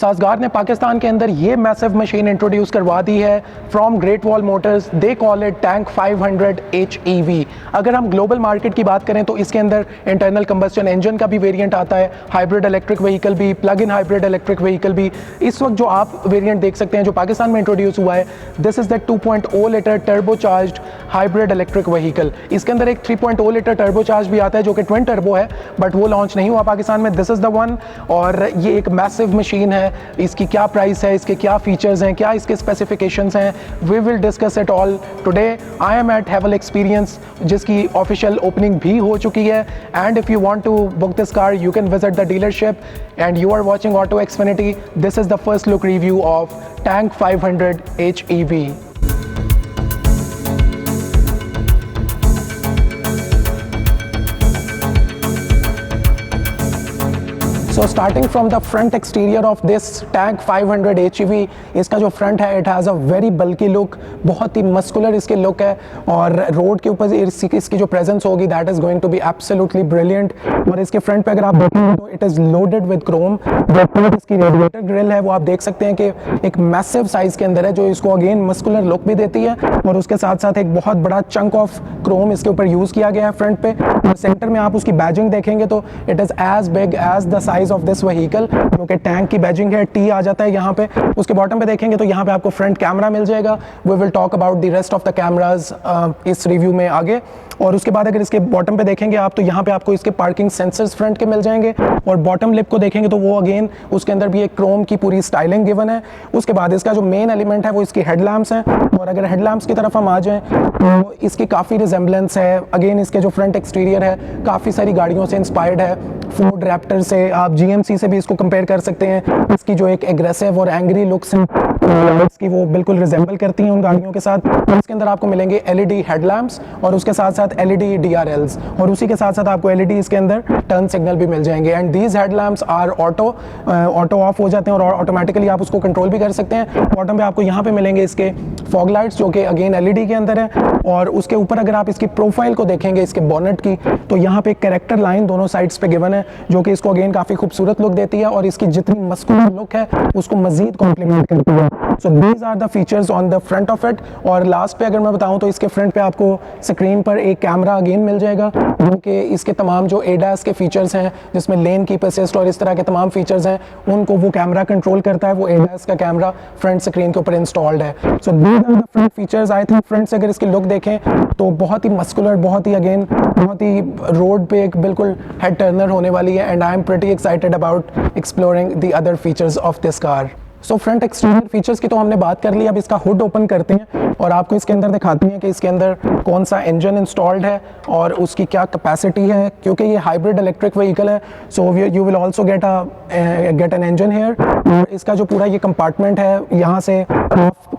साज़गार ने पाकिस्तान के अंदर ये मैसिव मशीन इंट्रोड्यूस करवा दी है from great wall Motors. They call it tank 500 HEV। अगर हम ग्लोबल मार्केट की बात करें तो इसके अंदर इंटरनल कंबस्टन इंजन का भी वेरिएंट आता है, हाइब्रिड इलेक्ट्रिक व्हीकल भी, plug in hybrid electric vehicle भी। इस वक्त जो आप वेरिएंट देख सकते हैं जो पाकिस्तान में इंट्रोड्यूस हुआ है, this is the 2.0 litre turbocharged hybrid electric vehicle. इसके अंदर एक 3.0 लीटर टर्बोचार्ज भी आता है जो कि ट्विन टर्बो है, बट वो लॉन्च नहीं हुआ पाकिस्तान में। This is the one. और ये एक मैसिव मशीन है। इसकी क्या प्राइस है, इसके क्या फीचर्स हैं, क्या इसके स्पेसिफिकेशंस हैं, we will discuss it all today. I am at Haval experience जिसकी ऑफिशियल ओपनिंग भी हो चुकी है। And if you want to book this car you can visit the dealership and you are watching Auto Xfinity. This is the first look review of Tank 500 HEV। So starting from the front exterior of this Tank 500 HEV, इसका जो front है it has a very bulky look, बहुत ही muscular इसकी look है। और road के ऊपर इसकी जो प्रेजेंस होगी that is going to be absolutely brilliant. और इसके फ्रंट पे अगर आप देखेंगे तो it is loaded with chrome. इसकी रेडिएटर ग्रिल है वो आप देख सकते हैं कि एक मैसिव साइज़ के अंदर है जो इसको अगेन मस्कुलर लुक भी देती है। और उसके साथ साथ एक बहुत बड़ा चंक ऑफ क्रोम इसके ऊपर यूज़ किया गया है फ्रंट पे। और सेंटर में आप उसकी बैजिंग देखेंगे तो it is as big as the size of this vehicle, जो कि टैंक की बैजिंग है, टी आ जाता है यहाँ पे। उसके बॉटम पे देखेंगे तो यहाँ पे आपको फ्रंट कैमरा मिल जाएगा। We will talk about the rest of the cameras इस रिव्यू में आगे। और उसके बाद अगर इसके बॉटम पे देखेंगे आप तो यहाँ पे आपको इसके पार्किंग सेंसर्स फ्रंट के मिल जाएंगे। और बॉटम लिप को देखेंगे तो वो अगेन उसके अंदर भी एक क्रोम की पूरी स्टाइलिंग गिवन है। उसके बाद इसका जो मेन एलिमेंट है वो इसकी हेडलैम्प्स हैं। और अगर हेडलैम्प्स की तरफ हम आ जाएं तो इसकी काफ़ी रिजेंबलेंस है। अगेन इसके जो फ्रंट एक्सटीरियर है काफ़ी सारी गाड़ियों से इंस्पायर्ड है, फोर्ड रैप्टर से, आप GMC से भी इसको कंपेयर कर सकते हैं। इसकी जो एक एग्रेसिव और एंग्री लुक्स हैं इसकी वो बिल्कुल रिजेंबल करती हैं उन गाड़ियों के साथ। और इसके अंदर आपको मिलेंगे LED हेडलैम्प्स और उसके साथ साथ LED DRLs, और उसी के साथ साथ आपको LED इसके अंदर टर्न सिग्नल भी मिल जाएंगे। And these headlamps are auto off हो जाते हैं और ऑटोमेटिकली आप उसको कंट्रोल भी कर सकते हैं। बॉटम पे आपको यहाँ पे मिलेंगे इसके फॉग लाइट्स जो कि अगेन LED के अंदर है। और उसके ऊपर अगर आप इसकी प्रोफाइल को देखेंगे इसके बॉनेट की तो यहाँ पे एक कैरेक्टर लाइन दोनों साइड्स पे गिवन है जो कि इसको अगेन काफ़ी खूबसूरत लुक देती है और इसकी जितनी मस्कुलर लुक है उसको मजीद कॉम्प्लीमेंट करती है। So these are the features on the front of it. और लास्ट पे अगर मैं बताऊं तो इसके फ्रंट पे आपको स्क्रीन पर एक कैमरा अगेन मिल जाएगा जो कि इसके तमाम जो ADAS के फीचर्स हैं जिसमें लेन कीप असिस्ट और इस तरह के तमाम फीचर्स हैं उनको वो कैमरा कंट्रोल करता है। वो ADAS का कैमरा फ्रंट स्क्रीन के ऊपर इंस्टॉल्ड है। So these are the front features. I think front से अगर इसकी लुक देखें तो बहुत ही मस्कुलर, बहुत ही रोड पे एक बिल्कुल हेड टर्नर होने वाली है। And I am pretty excited about exploring the other features of this car. So front exterior features की तो हमने बात कर ली। अब इसका हुड ओपन करते हैं और आपको इसके अंदर दिखाते हैं कि इसके अंदर कौन सा इंजन इंस्टॉल्ड है और उसकी क्या कैपेसिटी है। क्योंकि ये हाइब्रिड इलेक्ट्रिक व्हीकल है so you will also get an engine here. और इसका जो पूरा ये कंपार्टमेंट है यहाँ से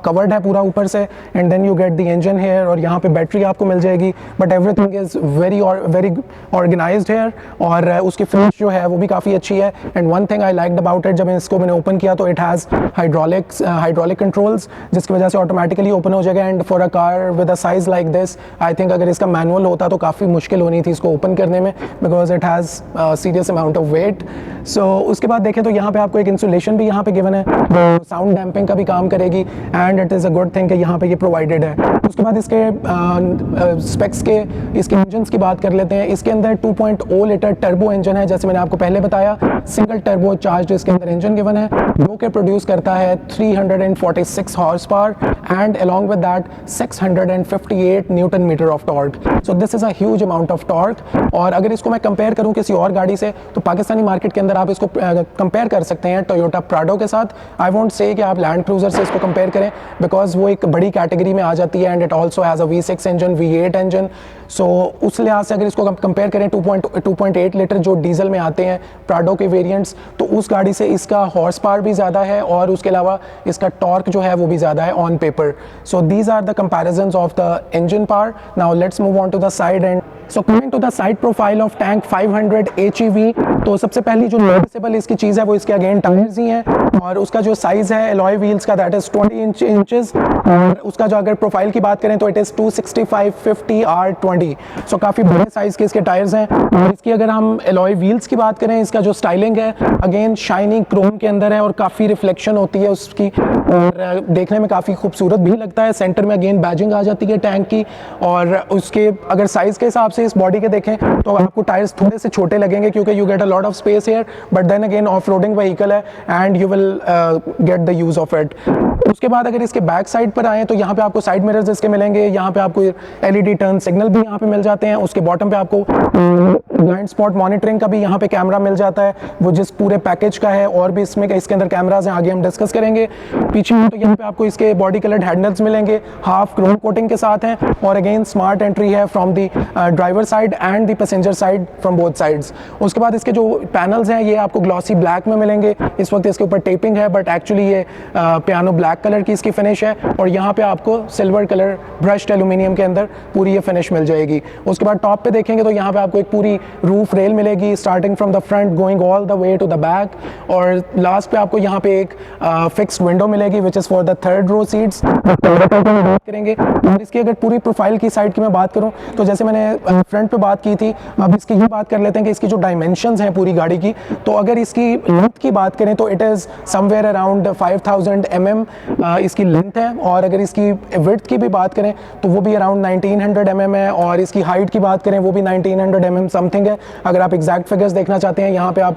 कवर्ड है पूरा ऊपर से, and then you get the engine here और यहाँ पे बैटरी आपको मिल जाएगी। But everything is very organised here और उसकी फिनिश जो है वो भी काफ़ी अच्छी है। And one thing I liked about it, जब इसको मैंने ओपन किया तो इट हैज़ हाइड्रोलिक कंट्रोल्स जिसकी वजह से ऑटोमेटिकली ओपन हो जाएगा। And for a car with a size like this I think अगर इसका मैनुअल होता तो काफ़ी मुश्किल होनी थी इसको ओपन करने में because it has serious amount of weight. So उसके बाद देखें तो यहाँ पे आपको एक इंसुलेशन भी यहाँ पे गिवन है जो साउंड डैम्पिंग का भी काम करेगी and it is a good thing कि यहाँ पे ये प्रोवाइडेड है। उसके बाद इसके स्पेक्स के इसके इंजन की बात कर लेते हैं। इसके अंदर 2.0 लीटर टर्बो इंजन है जैसे मैंने आपको पहले बताया। सिंगल टर्बो चार्ज इसके अंदर इंजन गिवन है जो कि प्रोड्यूस करता है 346 horsepower and along with that 658 newton metre of torque. So this is a huge amount of torque. और अगर इसको मैं कंपेयर करूं किसी और गाड़ी से तो पाकिस्तानी मार्केट के अंदर आप इसको कंपेयर कर सकते हैं टोयोटा प्राडो के साथ। आई वोंट से कि आप लैंड क्रूजर से इसको कंपेयर करें बिकॉज वो एक बड़ी कैटेगरी में आ जाती है and it also has a V6 engine, V8 engine. So उस लिहाज से अगर इसको कंपेयर करें 2.8 लीटर जो डीजल में आते हैं प्राडो के वेरिएंट्स तो उस गाड़ी से इसका हॉर्स पावर भी ज़्यादा है और उसके अलावा इसका टॉर्क जो है वो भी ज़्यादा है on paper. So these are the comparisons of the engine power. Now let's move on to the side and so coming to the side profile of Tank 500 HEV. तो सबसे पहली जो नोटिसेबल इसकी चीज़ है वो इसके अगेन टायर्स ही हैं और उसका जो साइज़ है एलॉय व्हील्स का दैट इज़ 20 इंचेस और उसका जो अगर प्रोफाइल की बात करें तो इट इज़ 265/50 R20. सो काफ़ी बड़े साइज़ के इसके टायर्स हैं. और इसकी अगर हम एलॉय व्हील्स की बात करें, इसका जो स्टाइलिंग है अगेन शाइनी क्रोम के अंदर है और काफ़ी रिफ्लेक्शन होती है उसकी और देखने में काफ़ी खूबसूरत भी लगता है. सेंटर में अगेन बैजिंग आ जाती है टैंक की और उसके अगर साइज़ के हिसाब से इस बॉडी के देखें तो आपको टायर्स थोड़े से छोटे लगेंगे क्योंकि you get a lot of space here, but then again off roading vehicle है and you will get the use of it. उसके बाद अगर इसके बैक साइड पर आए तो यहाँ पे आपको साइड मिरर्स इसके मिलेंगे, यहाँ पे आपको LED टर्न सिग्नल भी यहाँ पे मिल जाते हैं. उसके बॉटम पे आपको ब्लाइंड स्पॉट मॉनिटरिंग का भी यहाँ पे कैमरा मिल जाता है वो जिस पूरे पैकेज का है और भी इसके अंदर कैमराज हैं, आगे हम डिस्कस करेंगे. पीछे तो यहाँ पे आपको इसके बॉडी कलर्ड हैंडल्स मिलेंगे, हाफ क्रोम कोटिंग के साथ हैं और अगेन स्मार्ट एंट्री है from the driver side and the passenger side from both sides. उसके बाद इसके जो पैनल्स हैं ये आपको ग्लॉसी ब्लैक में मिलेंगे. इस वक्त इसके ऊपर टेपिंग है बट एक्चुअली ये पियानो ब्लैक कलर की इसकी फिनिश है और यहाँ पे आपको सिल्वर कलर ब्रश्ड एल्यूमिनियम के अंदर पूरी ये फिनिश मिल जाएगी. उसके बाद टॉप पे देखेंगे तो यहाँ पे आपको एक पूरी रूफ रेल मिलेगी starting from the front going all the way to the back और लास्ट पे आपको यहाँ पे एक फिक्स्ड विंडो मिलेगी which is for the third row seats करेंगे. और इसकी अगर पूरी प्रोफाइल की साइड की मैं बात करूँ तो जैसे मैंने फ्रंट पे बात की थी, अब इसकी ये बात कर लेते हैं कि इसकी जो डायमेंशंस हैं पूरी गाड़ी की. तो अगर इसकी लेंथ की बात करें तो it is somewhere around 5000 mm इसकी लेंथ है और अगर इसकी विड्थ की भी बात करें तो वो भी अराउंड 1900 mm है और इसकी हाइट की बात करें वो भी 1900 mm समथिंग है. अगर आप एग्जैक्ट फिगर्स देखना चाहते हैं यहाँ पे आप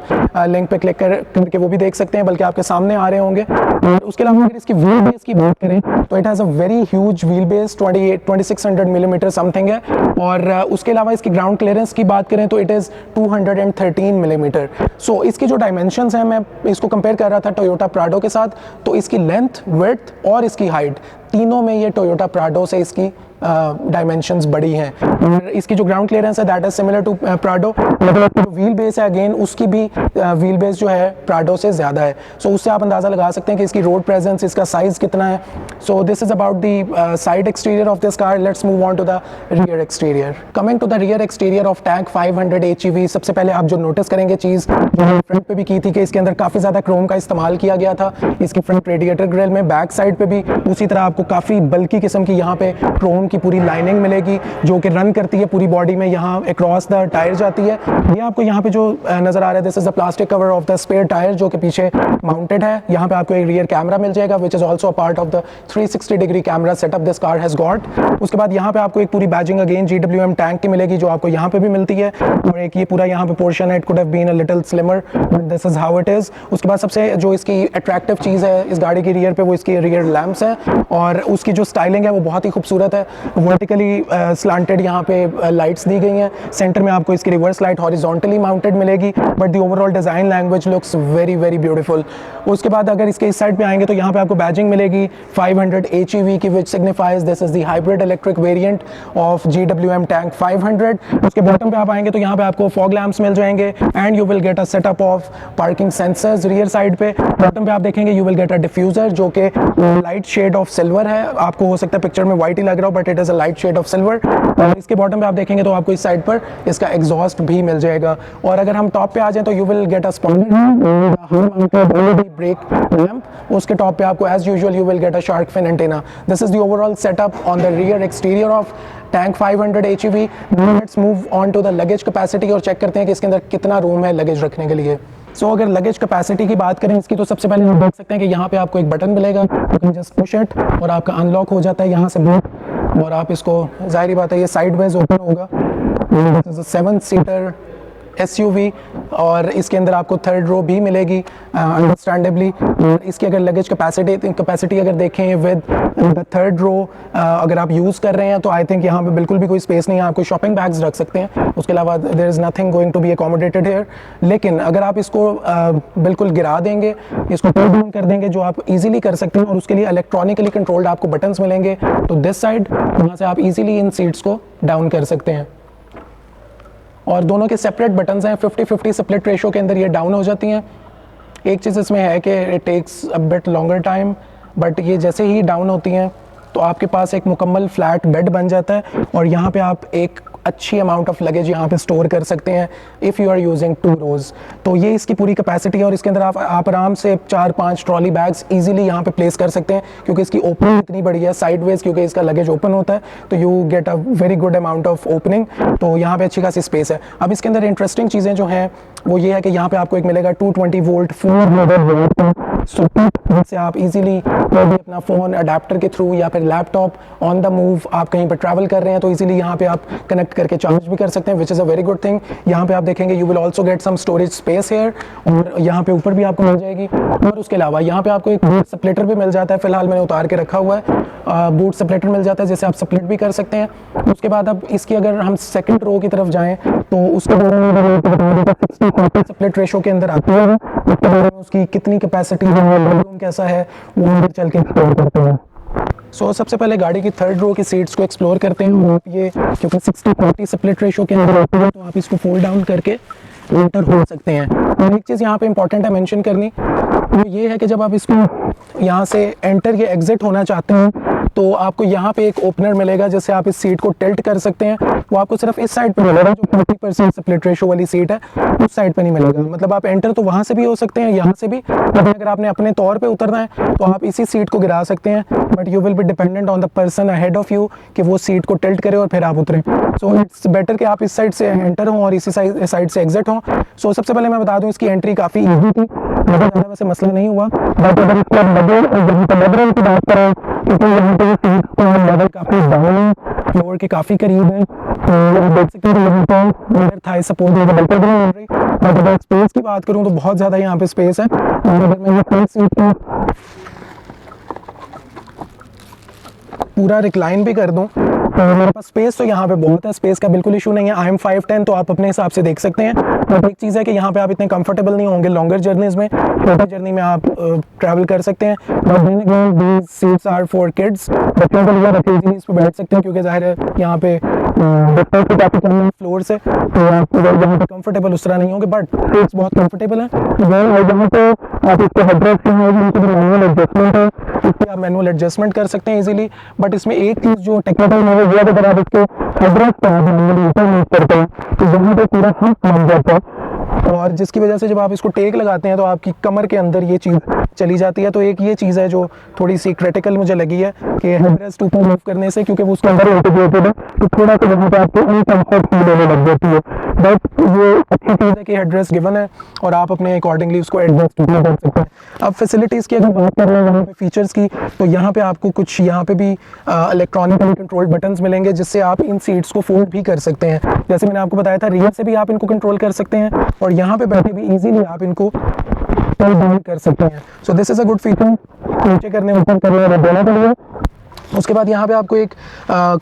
लिंक पे क्लिक करके वो भी देख सकते हैं, बल्कि आपके सामने आ रहे होंगे. और उसके अलावा अगर इसकी व्हील बेस की बात करें तो it has a very huge wheel base 2600 mm something है और उसके अलावा इसकी ग्राउंड क्लियरेंस की बात करें तो इट इज़ 213 mm. सो इसकी जो डायमेंशंस हैं मैं इसको कंपेयर कर रहा था टोयोटा प्राडो के साथ, तो इसकी लेंथ, विड्थ और इसकी हाइट तीनों में ये टोयोटा प्राडो से इसकी डायमेंशंस बड़ी हैं. और इसकी जो ग्राउंड क्लियरेंस है that is similar to Prado, मतलब जो व्हील बेस है अगेन उसकी भी व्हील बेस जो है प्राडो से ज़्यादा है. सो उससे आप अंदाज़ा लगा सकते हैं कि इसकी रोड प्रेजेंस, इसका साइज़ कितना है. So this is about the side exterior of this car. Let's move on to the rear exterior. Coming to the rear exterior of Tank 500 HEV, सबसे पहले आप जो नोटिस करेंगे चीज़ जो हमने फ्रंट पे भी की थी कि इसके अंदर काफ़ी ज़्यादा क्रोम का इस्तेमाल किया गया था. इसकी फ्रंट रेडिएटर ग्रिल में बैक साइड पे भी उसी तरह आपको काफ़ी बल्कि किस्म की यहाँ पे क्रोम की पूरी लाइनिंग मिलेगी जो कि रन करती है पूरी बॉडी में, यहाँ अक्रॉस द टायर जाती है. ये आपको यहाँ पे जो नज़र आ रहा है this is the plastic cover of the spare tyre जो कि पीछे माउंटेड है. यहाँ पे आपको एक रियर कैमरा मिल जाएगा विच is also a part of the 360 degree camera setup this car has got. उसके बाद यहाँ पे आपको एक पूरी बैजिंग अगेन GWM टैंक की मिलेगी जो आपको यहाँ पे भी मिलती है और एक ये पूरा यहाँ पे पोर्शन है. It could have been a little slimmer but this is how it is. उसके बाद सबसे जो इसकी अट्रैक्टिव चीज़ है इस गाड़ी की रियर पे वो इसकी रियर लैंप्स हैं और उसकी जो स्टाइलिंग है वो बहुत ही खूबसूरत है. वर्टिकली स्लांटेड यहाँ पे लाइट्स दी गई हैं. सेंटर में आपको इसकी रिवर्स लाइट हॉरिजॉन्टली माउंटेड मिलेगी but the overall design language looks very very beautiful. उसके बाद अगर इसके इस साइड पे आएंगे तो यहाँ पे आपको बैजिंग मिलेगी 500 HEV की which signifies this is the hybrid electric variant of GWM tank 500. उसके बॉटम पे आप आएंगे तो यहाँ पे आपको फॉग लैम्प्स मिल जाएंगे and you will get a setup of parking sensors. Rear side पे बॉटम पे आप देखेंगे you will get a diffuser जो कि लाइट शेड ऑफ सिल्वर है. आपको हो सकता है पिक्चर में व्हाइट ही लग रहा हो but it is a light shade of silver. और इसके बॉटम पे आप देखेंगे तो आपको इस साइड पर इसका एग्जॉस्ट भी मिल जाएगा. और अगर हम टॉप पे आ जाएं तो you will get a brake lamp. उसके टॉप पे आपको as usual you will get a shark fin antenna. This is the overall setup on the rear exterior of Tank 500 HEV. Let's move on to the luggage capacity और check करते हैं कि इसके अंदर कितना रूम है लगेज रखने के लिए. सो अगर लगेज कैपेसिटी की बात करें इसकी तो सबसे पहले हम देख सकते हैं कि यहाँ पे आपको एक बटन मिलेगा, you can just push it और आपका अनलॉक हो जाता है यहाँ से बोट और आप इसको, जाहिर बात है ये साइड वाइज ओपन होगा. 7 सीटर SUV और इसके अंदर आपको थर्ड रो भी मिलेगी अंडरस्टैंडेबली. इसकी अगर लगेज कैपेसिटी अगर देखें विद द थर्ड रो अगर आप यूज़ कर रहे हैं तो आई थिंक यहाँ पे बिल्कुल भी कोई स्पेस नहीं है. आप कोई शॉपिंग बैग्स रख सकते हैं, उसके अलावा there is nothing going to be accommodated here. लेकिन अगर आप इसको बिल्कुल गिरा देंगे, इसको पुल डाउन कर देंगे जो आप इजीली कर सकते हैं और उसके लिए इलेक्ट्रॉनिकली कंट्रोल्ड आपको बटन्स मिलेंगे. तो दिस साइड वहाँ से आप इजीली इन सीट्स को डाउन कर सकते हैं और दोनों के सेपरेट बटन्स हैं. 50-50 स्प्लिट रेशो के अंदर ये डाउन हो जाती हैं. एक चीज़ इसमें है कि it takes a bit longer time, but ये जैसे ही डाउन होती हैं तो आपके पास एक मुकम्मल फ्लैट बेड बन जाता है और यहाँ पे आप एक अच्छी अमाउंट ऑफ लगेज यहाँ पे स्टोर कर सकते हैं इफ़ यू आर यूजिंग 2 रोज़। तो ये इसकी पूरी कैपेसिटी है और इसके अंदर आप आराम से 4-5 ट्रॉली बैग्स इजीली यहाँ पे प्लेस कर सकते हैं क्योंकि इसकी ओपनिंग इतनी बड़ी है साइडवेज, क्योंकि इसका लगेज ओपन होता है तो you get a very good amount of opening. तो यहाँ पे अच्छी खासी स्पेस है। अब इसके अंदर इंटरेस्टिंग चीज़ें जो हैं वो ये है कि यहाँ पे आपको एक मिलेगा 220 वोल्ट जिससे आप इजीली अपना फ़ोन अडेप्टर के थ्रू या फिर लैपटॉप ऑन द मूव आप कहीं पर ट्रैवल कर रहे हैं तो इजीली यहाँ पे आप कनेक्ट करके चार्ज भी कर सकते हैं, which is a very good thing. यहाँ पे आप देखेंगे you will also get some storage space here और यहाँ पे ऊपर भी आपको मिल जाएगी। और उसके अलावा यहाँ पे आपको एक बूट सप्लेटर भी मिल जाता है, फिलहाल मैंने उतार के रखा हुआ है। बूट सप्लेटर मिल जाता है जिससे आप सप्लेट भी कर सकते हैं। उसके बाद अब इसकी अगर हम सेकंड रो की तरफ जाएं तो उसके बारे में 60-40 सप्लेट रेशो के अंदर आती है। उसके बारे में उसकी कितनी कैपेसिटी है, वॉल्यूम कैसा है, वो अंदर चल के एक्सप्लोर करते हैं। सबसे पहले गाड़ी की थर्ड रो की सीट्स को एक्सप्लोर करते हैं। आप ये क्योंकि 60-40 स्प्लिट रेशो के अंदर होती है तो आप इसको फोल्ड डाउन करके एंटर हो सकते हैं। और एक चीज़ यहाँ पे इंपॉर्टेंट है मेंशन करनी, वो ये है कि जब आप इसको यहाँ से एंटर या एग्जिट होना चाहते हैं तो आपको यहाँ पे एक ओपनर मिलेगा जिससे आप इस सीट को टिल्ट कर सकते हैं। वो आपको सिर्फ इस साइड पे मिलेगा जो 40% स्प्लिट रेशो वाली सीट है, उस साइड पे नहीं मिलेगा। मतलब आप एंटर तो वहाँ से भी हो सकते हैं, यहाँ से भी, लेकिन अगर आपने अपने तौर पे उतरना है तो आप इसी सीट को गिरा सकते हैं, but you will be dependent on the person ahead of you कि वो सीट को टिल्ट करे और फिर आप उतरें। सो इट्स बेटर कि आप इस साइड से एंटर हों और इसी साइड से एग्जिट हों। सो सबसे पहले मैं बता दूं इसकी एंट्री काफ़ी ईजी थी, ज़्यादा वैसे मसला नहीं हुआ। बट अगर इसके लेवल की बात करें क्योंकि यहाँ पे सीट लेवल काफ़ी डाउन है, फ्लोर के काफ़ी करीब है, तो आप देख सकते हैं यहाँ पर थाई सपोर्ट बिल्कुल भी नहीं मिल रही। बट अगर स्पेस की बात करूँ तो बहुत ज़्यादा यहाँ पे स्पेस है। और अगर मैं ये फ्रंट सीट को पूरा रिक्लाइन भी कर दूं तो मेरे पास स्पेस तो यहाँ पे बहुत है, स्पेस का बिल्कुल इशू नहीं है। आई एम 5'10", तो आप अपने हिसाब से देख सकते हैं। बट एक चीज़ है कि यहाँ पे आप इतने कंफर्टेबल नहीं होंगे लॉन्गर जर्नीज़ में, छोटी जर्नी में आप ट्रैवल कर सकते हैं। But seats are for kids, बच्चों के लिए आप इस पर बैठ सकते हैं क्योंकि ज़ाहिर है यहाँ पे काफ़ी कम है फ्लोर से, तो आप यहाँ पे कंफर्टेबल उस तरह नहीं होंगे, बट सीट्स बहुत कंफर्टेबल है। यहाँ पे आप इसके हेडरेस्ट मैनुअल एडजस्टमेंट है, इसकी आप मैनुअल एडजस्टमेंट कर सकते हैं इजीली। बट इसमें एक चीज़ जो टेक्निकल है वो अगर आप इसके एड्रेस पर ऊपर यूज करते हैं तो यहाँ पे पूरा हम्प बन जाता है और जिसकी वजह से जब आप इसको टेक लगाते हैं तो आपकी कमर के अंदर ये चीज़ चली जाती है। तो एक ये चीज़ है जो थोड़ी सी क्रिटिकल मुझे लगी है कि हेडरेस्ट ऊपर मूव करने से, क्योंकि वो उसके अंदर इंटीग्रेटेड है तो थोड़ा सा वहाँ पे आपको अनकम्फर्ट फील होने लग जाती है। बट ये अच्छी चीज़ है कि हेडरेस्ट गिवन है और आप अपने अकॉर्डिंगली उसको एडजस्ट कर सकते हैं। अब फैसिलिटीज़ की अगर बात कर रहे हैं यहाँ पे फीचर्स की, तो यहाँ पे आपको कुछ यहाँ पे भी इलेक्ट्रॉनिकली कंट्रोल्ड बटन्स मिलेंगे जिससे आप इन सीट्स को फोल्ड भी कर सकते हैं। जैसे मैंने आपको बताया था रियर से भी आप इनको कंट्रोल कर सकते हैं और यहाँ पे बैठे भी इजीली आप इनको डाउन कर सकते हैं। सो this is a good feature नीचे करने ऊपर करने देने के लिए। उसके बाद यहाँ पे आपको एक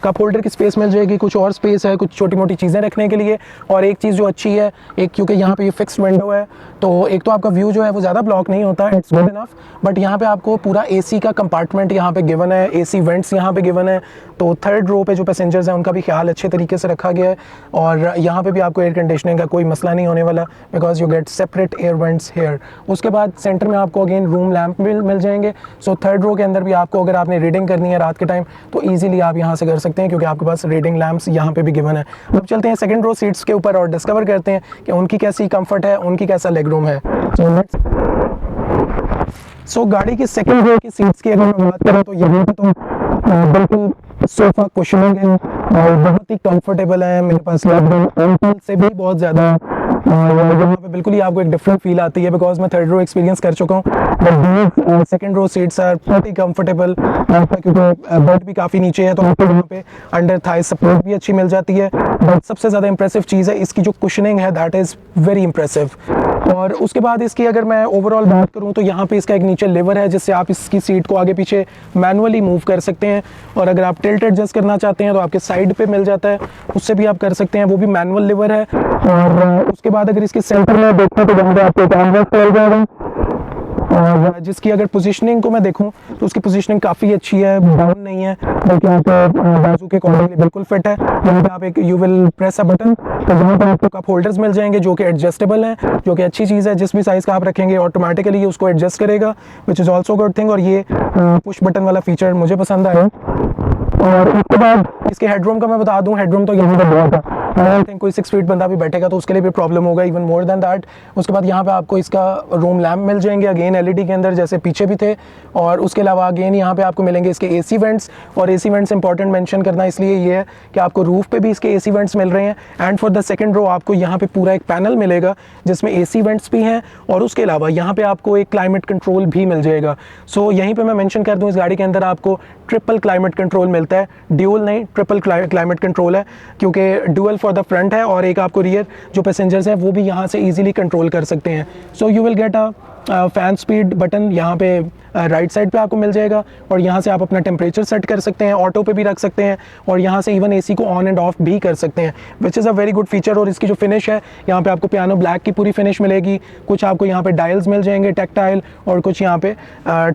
कप होल्डर की स्पेस मिल जाएगी, कुछ और स्पेस है कुछ छोटी मोटी चीज़ें रखने के लिए। और एक चीज़ जो अच्छी है, एक क्योंकि यहाँ पे ये फिक्स्ड विंडो है तो एक तो आपका व्यू जो है वो ज़्यादा ब्लॉक नहीं होता है, इट्स गुड इनफ। बट यहाँ पे आपको पूरा एसी का कंपार्टमेंट यहाँ पे गिवन है, एसी वेंट्स यहाँ पे गिवन है, तो थर्ड रो पे जो पैसेंजर्स हैं उनका भी ख्याल अच्छे तरीके से रखा गया है। और यहाँ पे भी आपको एयर कंडीशनिंग का कोई मसला नहीं होने वाला because you get separate air vents here. उसके बाद सेंटर में आपको अगेन रूम लैम्प मिल जाएंगे। सो थर्ड रो के अंदर भी आपको अगर आपने रीडिंग करनी है रात के टाइम तो ईजिली आप यहाँ से कर सकते हैं क्योंकि आपके पास रीडिंग लैम्प्स यहाँ पे भी गिवन है। अब चलते हैं सेकंड रो सीट्स के ऊपर और डिस्कवर करते हैं कि उनकी कैसी कंफर्ट है, उनकी कैसा लेग रूम है। सो गाड़ी की सेकंड रो की सीट्स की अगर मैं बात करूँ तो यहाँ पे तो बिल्कुल सोफा कुशनिंग है और बहुत ही कंफर्टेबल है। मेरे पास लेग रूम एम्पल से भी बहुत ज़्यादा है और यहाँ पे बिल्कुल ही आपको एक डिफरेंट फील आती है बिकॉज मैं थर्ड रो एक्सपीरियंस कर चुका हूँ। But second row seats are बहुत ही कंफर्टेबल क्योंकि बेड भी काफ़ी नीचे है तो आपको यहाँ पे अंडर थाई सपोर्ट भी अच्छी मिल जाती है। बट सबसे ज़्यादा इंप्रेसिव चीज़ है इसकी जो कुशनिंग है, दैट इज़ वेरी इंप्रेसिव। और उसके बाद इसकी अगर मैं ओवरऑल बात करूँ तो यहाँ पे इसका एक नीचे लेवर है जिससे आप इसकी सीट को आगे पीछे मैनुअली मूव कर सकते हैं। और अगर आप टिल्ट एडजस्ट करना चाहते हैं तो आपके साइड पे मिल जाता है, उससे भी आप कर सकते हैं, वो भी मैनुअल लेवर है। और उसके बाद अगर इसके सेंटर में देखें तो यहाँ पे आपको एक आर्मरेस्ट मिल जाएगा और जिसकी अगर पोजीशनिंग को मैं देखूं तो उसकी पोजीशनिंग काफ़ी अच्छी है, डाउन नहीं है, बल्कि यहाँ पे बाजू के अकॉर्डिंगली बिल्कुल फिट है। यहाँ पे आप एक you will press a button, तो यहाँ पे आपको कप होल्डर्स मिल जाएंगे जो कि एडजस्टेबल हैं, जो कि अच्छी चीज़ है। जिस भी साइज़ का आप रखेंगे ऑटोमेटिकली उसको एडजस्ट करेगा, विच इज़ ऑल्सो गुड थिंग। और ये पुश बटन वाला फीचर मुझे पसंद आया। और उसके बाद इसके हेडरूम का मैं बता दूं, हेडरूम तो यहाँ पे बहुत है। आई थिंक कोई 6 फीट बंदा भी बैठेगा तो उसके लिए भी प्रॉब्लम होगा, इवन मोर देन दैट। उसके बाद यहाँ पे आपको इसका रूम लैम्प मिल जाएंगे, अगेन एलईडी के अंदर जैसे पीछे भी थे। और उसके अलावा अगेन यहाँ पे आपको मिलेंगे इसके एसी वेंट्स। और एसी वेंट्स इंपॉर्टेंट मेंशन करना इसलिए ये है कि आपको रूफ पे भी इसके एसी वेंट्स मिल रहे हैं। And for the second row आपको यहाँ पे पूरा एक पैनल मिलेगा जिसमें एसी वेंट्स भी हैं, और उसके अलावा यहाँ पे आपको एक क्लाइमेट कंट्रोल भी मिल जाएगा। सो यहीं पे मैं मेंशन कर दूँ, इस गाड़ी के अंदर आपको ट्रिपल क्लाइमेट कंट्रोल मिलता है, ड्यूल नहीं, ट्रिपल क्लाइमेट कंट्रोल है, क्योंकि ड्यूल फॉर द फ्रंट है और एक आपको रियर जो पैसेंजर्स हैं वो भी यहाँ से इजीली कंट्रोल कर सकते हैं। सो you will get a fan speed button यहाँ पे राइट साइड पे आपको मिल जाएगा, और यहाँ से आप अपना टेम्परेचर सेट कर सकते हैं, ऑटो पे भी रख सकते हैं, और यहाँ से इवन एसी को ऑन एंड ऑफ भी कर सकते हैं, which is a very good feature. और इसकी जो फिनिश है, यहाँ पे आपको पियानो ब्लैक की पूरी फिनिश मिलेगी, कुछ आपको यहाँ पे डायल्स मिल जाएंगे टेक्टाइल, और कुछ यहाँ पे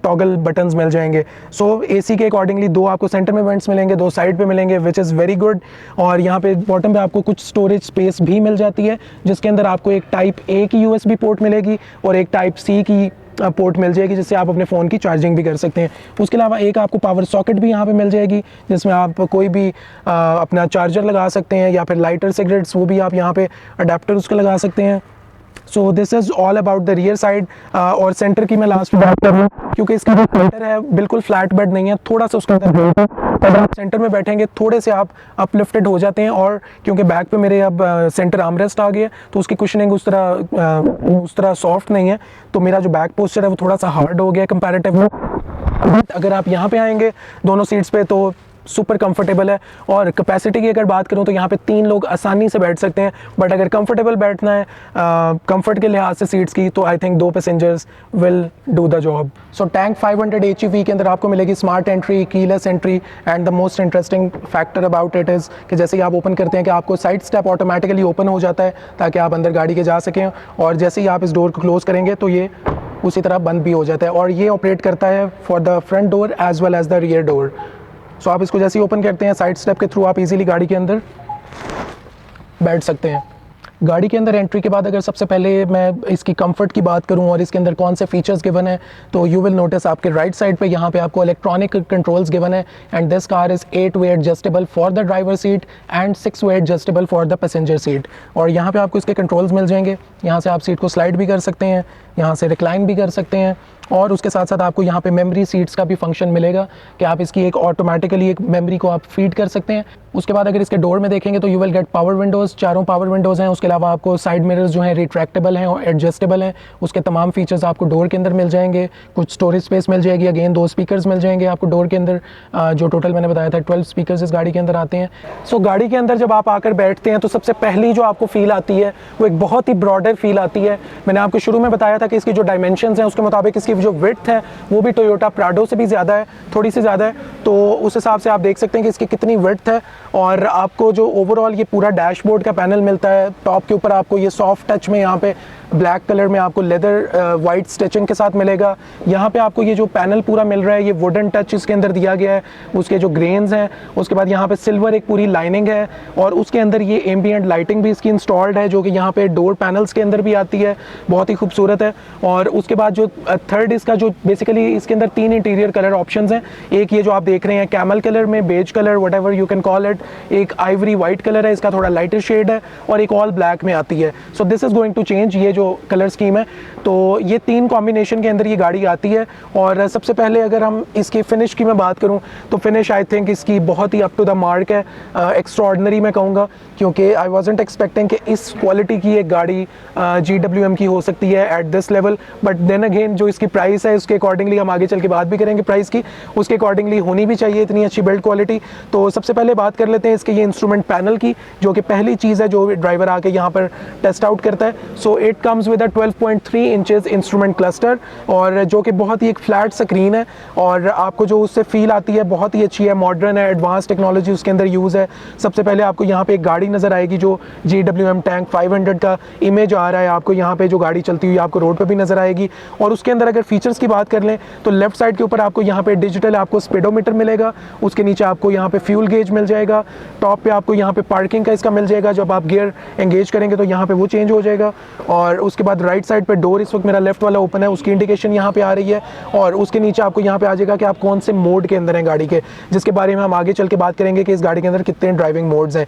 टॉगल बटन्स मिल जाएंगे। सो एसी के अकॉर्डिंगली 2 आपको सेंटर में वेंट्स मिलेंगे, 2 साइड पे मिलेंगे, विच इज़ वेरी गुड। और यहाँ पे बॉटम पे आपको कुछ स्टोरेज स्पेस भी मिल जाती है, जिसके अंदर आपको एक टाइप ए की USB पोर्ट मिलेगी और एक टाइप सी की पोर्ट मिल जाएगी, जिससे आप अपने फ़ोन की चार्जिंग भी कर सकते हैं। उसके अलावा एक आपको पावर सॉकेट भी यहाँ पे मिल जाएगी, जिसमें आप कोई भी अपना चार्जर लगा सकते हैं, या फिर लाइटर सिगरेट्स वो भी आप यहाँ पे अडेप्टर उसका लगा सकते हैं। सो this is all about the rear side. और सेंटर की मैं लास्ट में बात कर रहा हूँ, क्योंकि इसका जो सेंटर है बिल्कुल फ्लैट बेड नहीं है, थोड़ा सा उसके अंदर वेट है। अगर आप सेंटर में बैठेंगे थोड़े से आप अपलिफ्टेड हो जाते हैं, और क्योंकि बैक पे मेरे अब सेंटर आर्मरेस्ट आ गया, तो उसकी कुशनिंग उस तरह सॉफ्ट नहीं है, तो मेरा जो बैक पोस्चर है वो थोड़ा सा हार्ड हो गया कंपैरेटिवली। अगर आप यहाँ पे आएंगे दोनों सीट्स पे तो सुपर कंफर्टेबल है। और कैपेसिटी की अगर बात करूं तो यहाँ पे 3 लोग आसानी से बैठ सकते हैं, बट अगर कंफर्टेबल बैठना है कंफर्ट के लिहाज से सीट्स की, तो I think 2 passengers will do the job. So tank 500 HEV के अंदर आपको मिलेगी smart entry, keyless entry, and the most interesting factor about it is कि जैसे ही आप ओपन करते हैं कि आपको साइड स्टेप ऑटोमेटिकली ओपन हो जाता है, ताकि आप अंदर गाड़ी के जा सकें, और जैसे ही आप इस डोर को क्लोज करेंगे तो ये उसी तरह बंद भी हो जाता है। और ये ऑपरेट करता है for the front door as well as the rear door. So आप इसको जैसे ही ओपन करते हैं, साइड स्टेप के थ्रू आप इजीली गाड़ी के अंदर बैठ सकते हैं। गाड़ी के अंदर एंट्री के बाद अगर सबसे पहले मैं इसकी कंफर्ट की बात करूं और इसके अंदर कौन से फीचर्स गिवन है, तो यू विल नोटिस आपके राइट साइड पे यहाँ पे आपको इलेक्ट्रॉनिक कंट्रोल्स गिवन है। And this car is 8 way adjustable for the driver seat and 6 way adjustable for the passenger seat. और यहाँ पे आपको इसके कंट्रोल्स मिल जाएंगे, यहाँ से आप सीट को स्लाइड भी कर सकते हैं, यहाँ से रिक्लाइन भी कर सकते हैं, और उसके साथ साथ आपको यहाँ पे मेमोरी सीट्स का भी फंक्शन मिलेगा कि आप इसकी एक ऑटोमेटिकली एक मेमोरी को आप फीड कर सकते हैं। उसके बाद अगर इसके डोर में देखेंगे तो you will get power Windows, 4 power Windows हैं। उसके अलावा आपको साइड मिरर्स जो हैं रिट्रैक्टेबल हैं और एडजस्टेबल हैं, उसके तमाम फीचर्स आपको डोर के अंदर मिल जाएंगे। कुछ स्टोरेज स्पेस मिल जाएगी, अगेन 2 स्पीकर्स मिल जाएंगे आपको डोर के अंदर, जो टोटल मैंने बताया था 12 स्पीकर्स इस गाड़ी के अंदर आते हैं। सो गाड़ी के अंदर जब आप आकर बैठते हैं तो सबसे पहली जो आपको फील आती है वो एक बहुत ही ब्रॉडर फील आती है। मैंने आपको शुरू में बताया था कि इसकी जो डायमेंशंस हैं उसके मुताबिक इसकी जो विड्थ है वो भी टोयोटा प्राडो से भी ज़्यादा है, थोड़ी सी ज़्यादा है, तो उस हिसाब से आप देख सकते हैं कि इसकी कितनी विड्थ है। और आपको जो ओवरऑल ये पूरा डैशबोर्ड का पैनल मिलता है, टॉप के ऊपर आपको ये सॉफ्ट टच में यहाँ पे ब्लैक कलर में आपको लेदर वाइट स्टिचिंग के साथ मिलेगा। यहाँ पे आपको ये जो पैनल पूरा मिल रहा है ये वुडन टच इसके अंदर दिया गया है, उसके जो ग्रेन्स हैं, उसके बाद यहाँ पे सिल्वर एक पूरी लाइनिंग है, और उसके अंदर ये एम्बिएंट लाइटिंग भी इसकी इंस्टॉल्ड है जो कि यहाँ पे डोर पैनल्स के अंदर भी आती है, बहुत ही खूबसूरत है। और उसके बाद जो थर्ड इसका जो बेसिकली इसके अंदर 3 इंटीरियर कलर ऑप्शंस हैं, एक ये जो आप देख रहे हैं कैमल कलर में, beige colour whatever you can call it, एक आइवरी वाइट कलर है, इसका थोड़ा लाइटर शेड है, और एक ऑल ब्लैक में आती है। So this is going to change, ये जो कलर स्कीम है, तो ये 3 कॉम्बिनेशन के अंदर ये गाड़ी आती है। और सबसे पहले अगर हम इसकी फिनिश की मैं बात करूं तो फिनिश आई थिंक इसकी बहुत ही अप टू द मार्क है, एक्स्ट्रॉर्डनरी मैं कहूँगा, क्योंकि आई वाजंट एक्सपेक्टिंग कि इस क्वालिटी की एक गाड़ी GWM की हो सकती है at this level. But then again जो इसकी प्राइस है उसके अकॉर्डिंगली हम आगे चल के बात भी करेंगे प्राइस की, उसके अकॉर्डिंगली होनी भी चाहिए इतनी अच्छी बिल्ड क्वालिटी। तो सबसे पहले बात कर लेते हैं इसके ये इंस्ट्रूमेंट पैनल की, जो कि पहली चीज़ है जो ड्राइवर आके यहाँ पर टेस्ट आउट करता है। So it comes with a 12.3 inches instrument cluster, और जो कि बहुत ही एक फ्लैट स्क्रीन है, और आपको जो उससे फील आती है बहुत ही अच्छी है, मॉडर्न है, एडवांस टेक्नोलॉजी उसके अंदर यूज़ है। सबसे पहले आपको यहाँ पे एक गाड़ी नज़र आएगी जो GWM टैंक 500 का इमेज आ रहा है, आपको यहाँ पे जो गाड़ी चलती हुई आपको रोड पे भी नज़र आएगी। और उसके अंदर अगर फीचर्स की बात कर लें तो लेफ्ट साइड के ऊपर आपको यहाँ पे डिजिटल आपको स्पीडोमीटर मिलेगा, उसके नीचे आपको यहाँ पे फ्यूल गेज मिल जाएगा, टॉप पे आपको यहाँ पे पार्किंग का इसका मिल जाएगा, जब आप गियर एंगेज करेंगे तो यहाँ पे वो चेंज हो जाएगा। और उसके बाद राइट साइड पे डोर इस वक्त मेरा लेफ्ट वाला ओपन है, उसकी इंडिकेशन यहाँ पे आ रही है, और उसके नीचे आपको यहाँ पे आ जाएगा कि आप कौन से मोड के अंदर हैं गाड़ी के, जिसके बारे में हम आगे चल के बात करेंगे कि इस गाड़ी के अंदर कितने ड्राइविंग मोड्स हैं।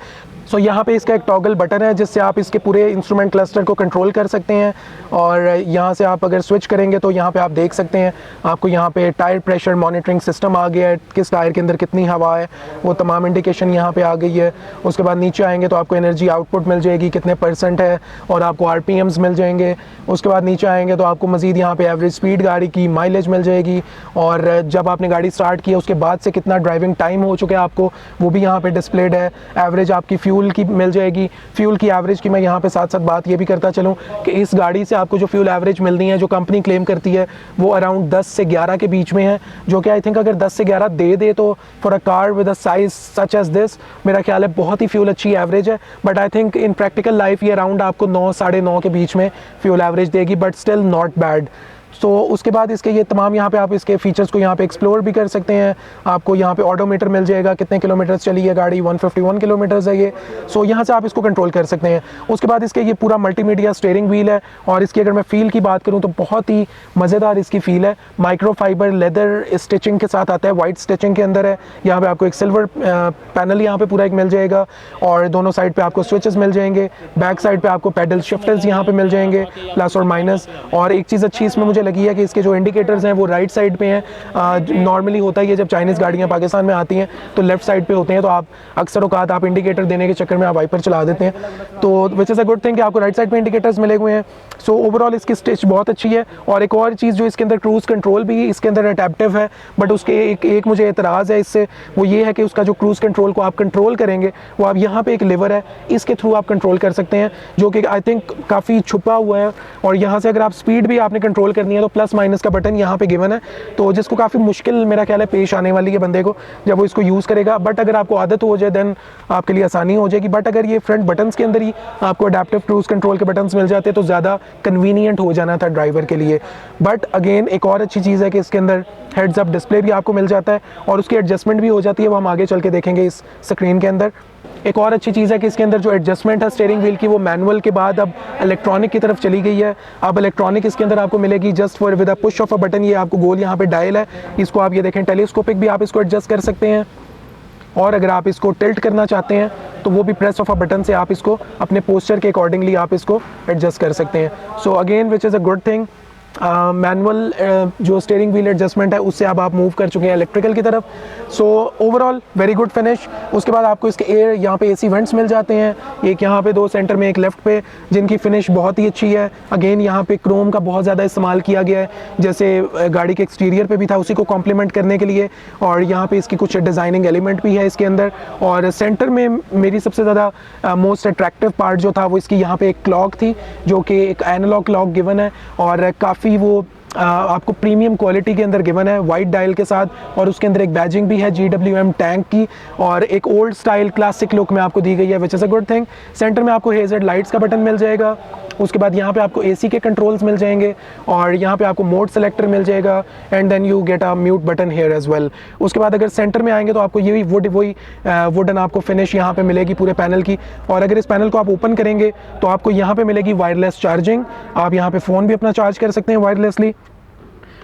सो यहाँ पे इसका एक टॉगल बटन है जिससे आप इसके पूरे इंस्ट्रूमेंट क्लस्टर को कंट्रोल कर सकते हैं, और यहाँ से आप अगर स्विच करेंगे तो यहाँ पे आप देख सकते हैं आपको यहाँ पे टायर प्रेशर मॉनिटरिंग सिस्टम आ गया है, किस टायर के अंदर कितनी हवा है वो तमाम इंडिकेशन यहाँ पे आ गई है। उसके बाद नीचे आएंगे तो आपको एनर्जी आउटपुट मिल जाएगी कितने % है, और आपको RPMs मिल जाएंगे। उसके बाद नीचे आएंगे तो आपको मज़ीद यहाँ पे एवरेज स्पीड गाड़ी की माइलेज मिल जाएगी, और जब आपने गाड़ी स्टार्ट की उसके बाद से कितना ड्राइविंग टाइम हो चुका है आपको वो भी यहाँ पे डिस्प्लेड है। एवरेज आपकी फ्यूल की मिल जाएगी, फ्यूल की एवरेज की मैं यहाँ पे साथ साथ बात ये भी करता चलूँ कि इस गाड़ी से आपको जो फ्यूल एवरेज मिलनी है जो कंपनी क्लेम करती है वो अराउंड 10 से 11 के बीच में है, जो कि आई थिंक अगर 10 से 11 दे तो for a car with a size such as this मेरा ख्याल है बहुत ही फ्यूल अच्छी एवरेज है। But I think in practical life ये अराउंड आपको 9 साढ़े 9 के बीच में फ्यूल एवरेज देगी, बट स्टिल नॉट बैड। तो उसके बाद इसके ये तमाम यहाँ पे आप इसके फीचर्स को यहाँ पे एक्सप्लोर भी कर सकते हैं। आपको यहाँ पे ऑडोमीटर मिल जाएगा, कितने किलोमीटर चली है गाड़ी, 151 किलोमीटर्स है ये। सो यहाँ से आप इसको कंट्रोल कर सकते हैं। उसके बाद इसके ये पूरा मल्टीमीडिया स्टीयरिंग व्हील है, और इसकी अगर मैं फील की बात करूँ तो बहुत ही मज़ेदार इसकी फील है। माइक्रोफाइबर लेदर स्टिचिंग के साथ आता है, वाइट स्टिचिंग के अंदर है। यहाँ पे आपको एक सिल्वर पैनल यहाँ पे पूरा एक मिल जाएगा, और दोनों साइड पे आपको स्विचेस मिल जाएंगे। बैक साइड पे आपको पैडल शिफ्टर्स यहाँ पे मिल जाएंगे प्लस और माइनस। और एक चीज़ अच्छी इसमें मुझे लगी है कि इसके जो इंडिकेटर्स हैं वो राइट साइड पे हैं। नॉर्मली होता है ये जब चाइनीज़ गाड़ियाँ पाकिस्तान में आती हैं तो लेफ्ट साइड पे होते हैं, तो आप अक्सर औकात आप इंडिकेटर देने के चक्कर में आप वाइपर चला देते हैं, तो विच इज़ अ गुड थिंग कि आपको राइट साइड पे इंडिकेटर्स मिले हुए हैं। सो ओवरऑल इसकी स्टिच बहुत अच्छी है। और एक और चीज़ जो इसके अंदर क्रूज़ कंट्रोल भी इसके अंदर अडेप्टिव है, बट उसके एक मुझे एतराज़ है इससे, वो ये है कि उसका जो क्रूज़ कंट्रोल को आप कंट्रोल करेंगे वो आप यहाँ पे एक लिवर है इसके थ्रू आप कंट्रोल कर सकते हैं, जो कि आई थिंक काफ़ी छुपा हुआ है। और यहाँ से अगर आप स्पीड भी आपने कंट्रोल करनी है तो प्लस माइनस का बटन यहाँ पे गिवन है, तो जिसको काफ़ी मुश्किल मेरा ख्याल है पेश आने वाली है बंदे को जब वो इसको यूज़ करेगा। बट अगर आपको आदत हो जाए देन आपके लिए आसानी हो जाएगी। बट अगर ये फ्रंट बटन्स के अंदर ही आपको अडेप्टिव क्रूज़ कंट्रोल के बटन्स मिल जाते तो ज़्यादा कन्वीनियंट हो जाना था ड्राइवर के लिए। बट अगेन एक और अच्छी चीज़ है कि इसके अंदर हेड्स अप डिस्प्ले भी आपको मिल जाता है, और उसकी एडजस्टमेंट भी हो जाती है, वो हम आगे चल के देखेंगे इस स्क्रीन के अंदर। एक और अच्छी चीज़ है कि इसके अंदर जो एडजस्टमेंट है स्टीयरिंग व्हील की वो मैनुअल के बाद अब इलेक्ट्रॉनिक की तरफ चली गई है। अब इलेक्ट्रॉनिक इसके अंदर आपको मिलेगी just for with a push of a button. ये आपको गोल यहाँ पे डायल है, इसको आप ये देखें टेलीस्कोपिक भी आप इसको एडजस्ट कर सकते हैं, और अगर आप इसको टिल्ट करना चाहते हैं तो वो भी प्रेस ऑफ अ बटन से आप इसको अपने पोस्चर के अकॉर्डिंगली आप इसको एडजस्ट कर सकते हैं। So again which is a good thing. Manual जो स्टीयरिंग व्हील एडजस्टमेंट है उससे अब आप मूव कर चुके हैं इलेक्ट्रिकल की तरफ। So overall very good finish. उसके बाद आपको इसके एयर यहाँ पे AC वेंट्स मिल जाते हैं, एक यहाँ पे 2 सेंटर में एक लेफ्ट पे, जिनकी फिनिश बहुत ही अच्छी है। अगेन यहाँ पे क्रोम का बहुत ज़्यादा इस्तेमाल किया गया है, जैसे गाड़ी के एक्सटीरियर पे भी था उसी को कॉम्प्लीमेंट करने के लिए। और यहाँ पे इसकी कुछ डिज़ाइनिंग एलिमेंट भी है इसके अंदर। और सेंटर में मेरी सबसे ज़्यादा मोस्ट अट्रैक्टिव पार्ट जो था वो इसकी यहाँ पे एक क्लॉक थी, जो कि एक एनालॉग क्लॉक गिवन है, और काफ़ी वो आपको प्रीमियम क्वालिटी के अंदर गिवन है वाइट डायल के साथ। और उसके अंदर एक बैजिंग भी है GWM टैंक की, और एक ओल्ड स्टाइल क्लासिक लुक में आपको दी गई है, विच is a good thing. Centre में आपको हेज़र्ड लाइट्स का बटन मिल जाएगा। उसके बाद यहाँ पे आपको AC के कंट्रोल्स मिल जाएंगे, और यहाँ पे आपको मोड सेलेक्टर मिल जाएगा, and then you get a mute button here as well. उसके बाद अगर सेंटर में आएंगे तो आपको ये वही वुडन आपको फिनिश यहाँ पे मिलेगी पूरे पैनल की। और अगर इस पैनल को आप ओपन करेंगे तो आपको यहाँ पे मिलेगी वायरलेस चार्जिंग, आप यहाँ पे फ़ोन भी अपना चार्ज कर सकते हैं वायरलेसली।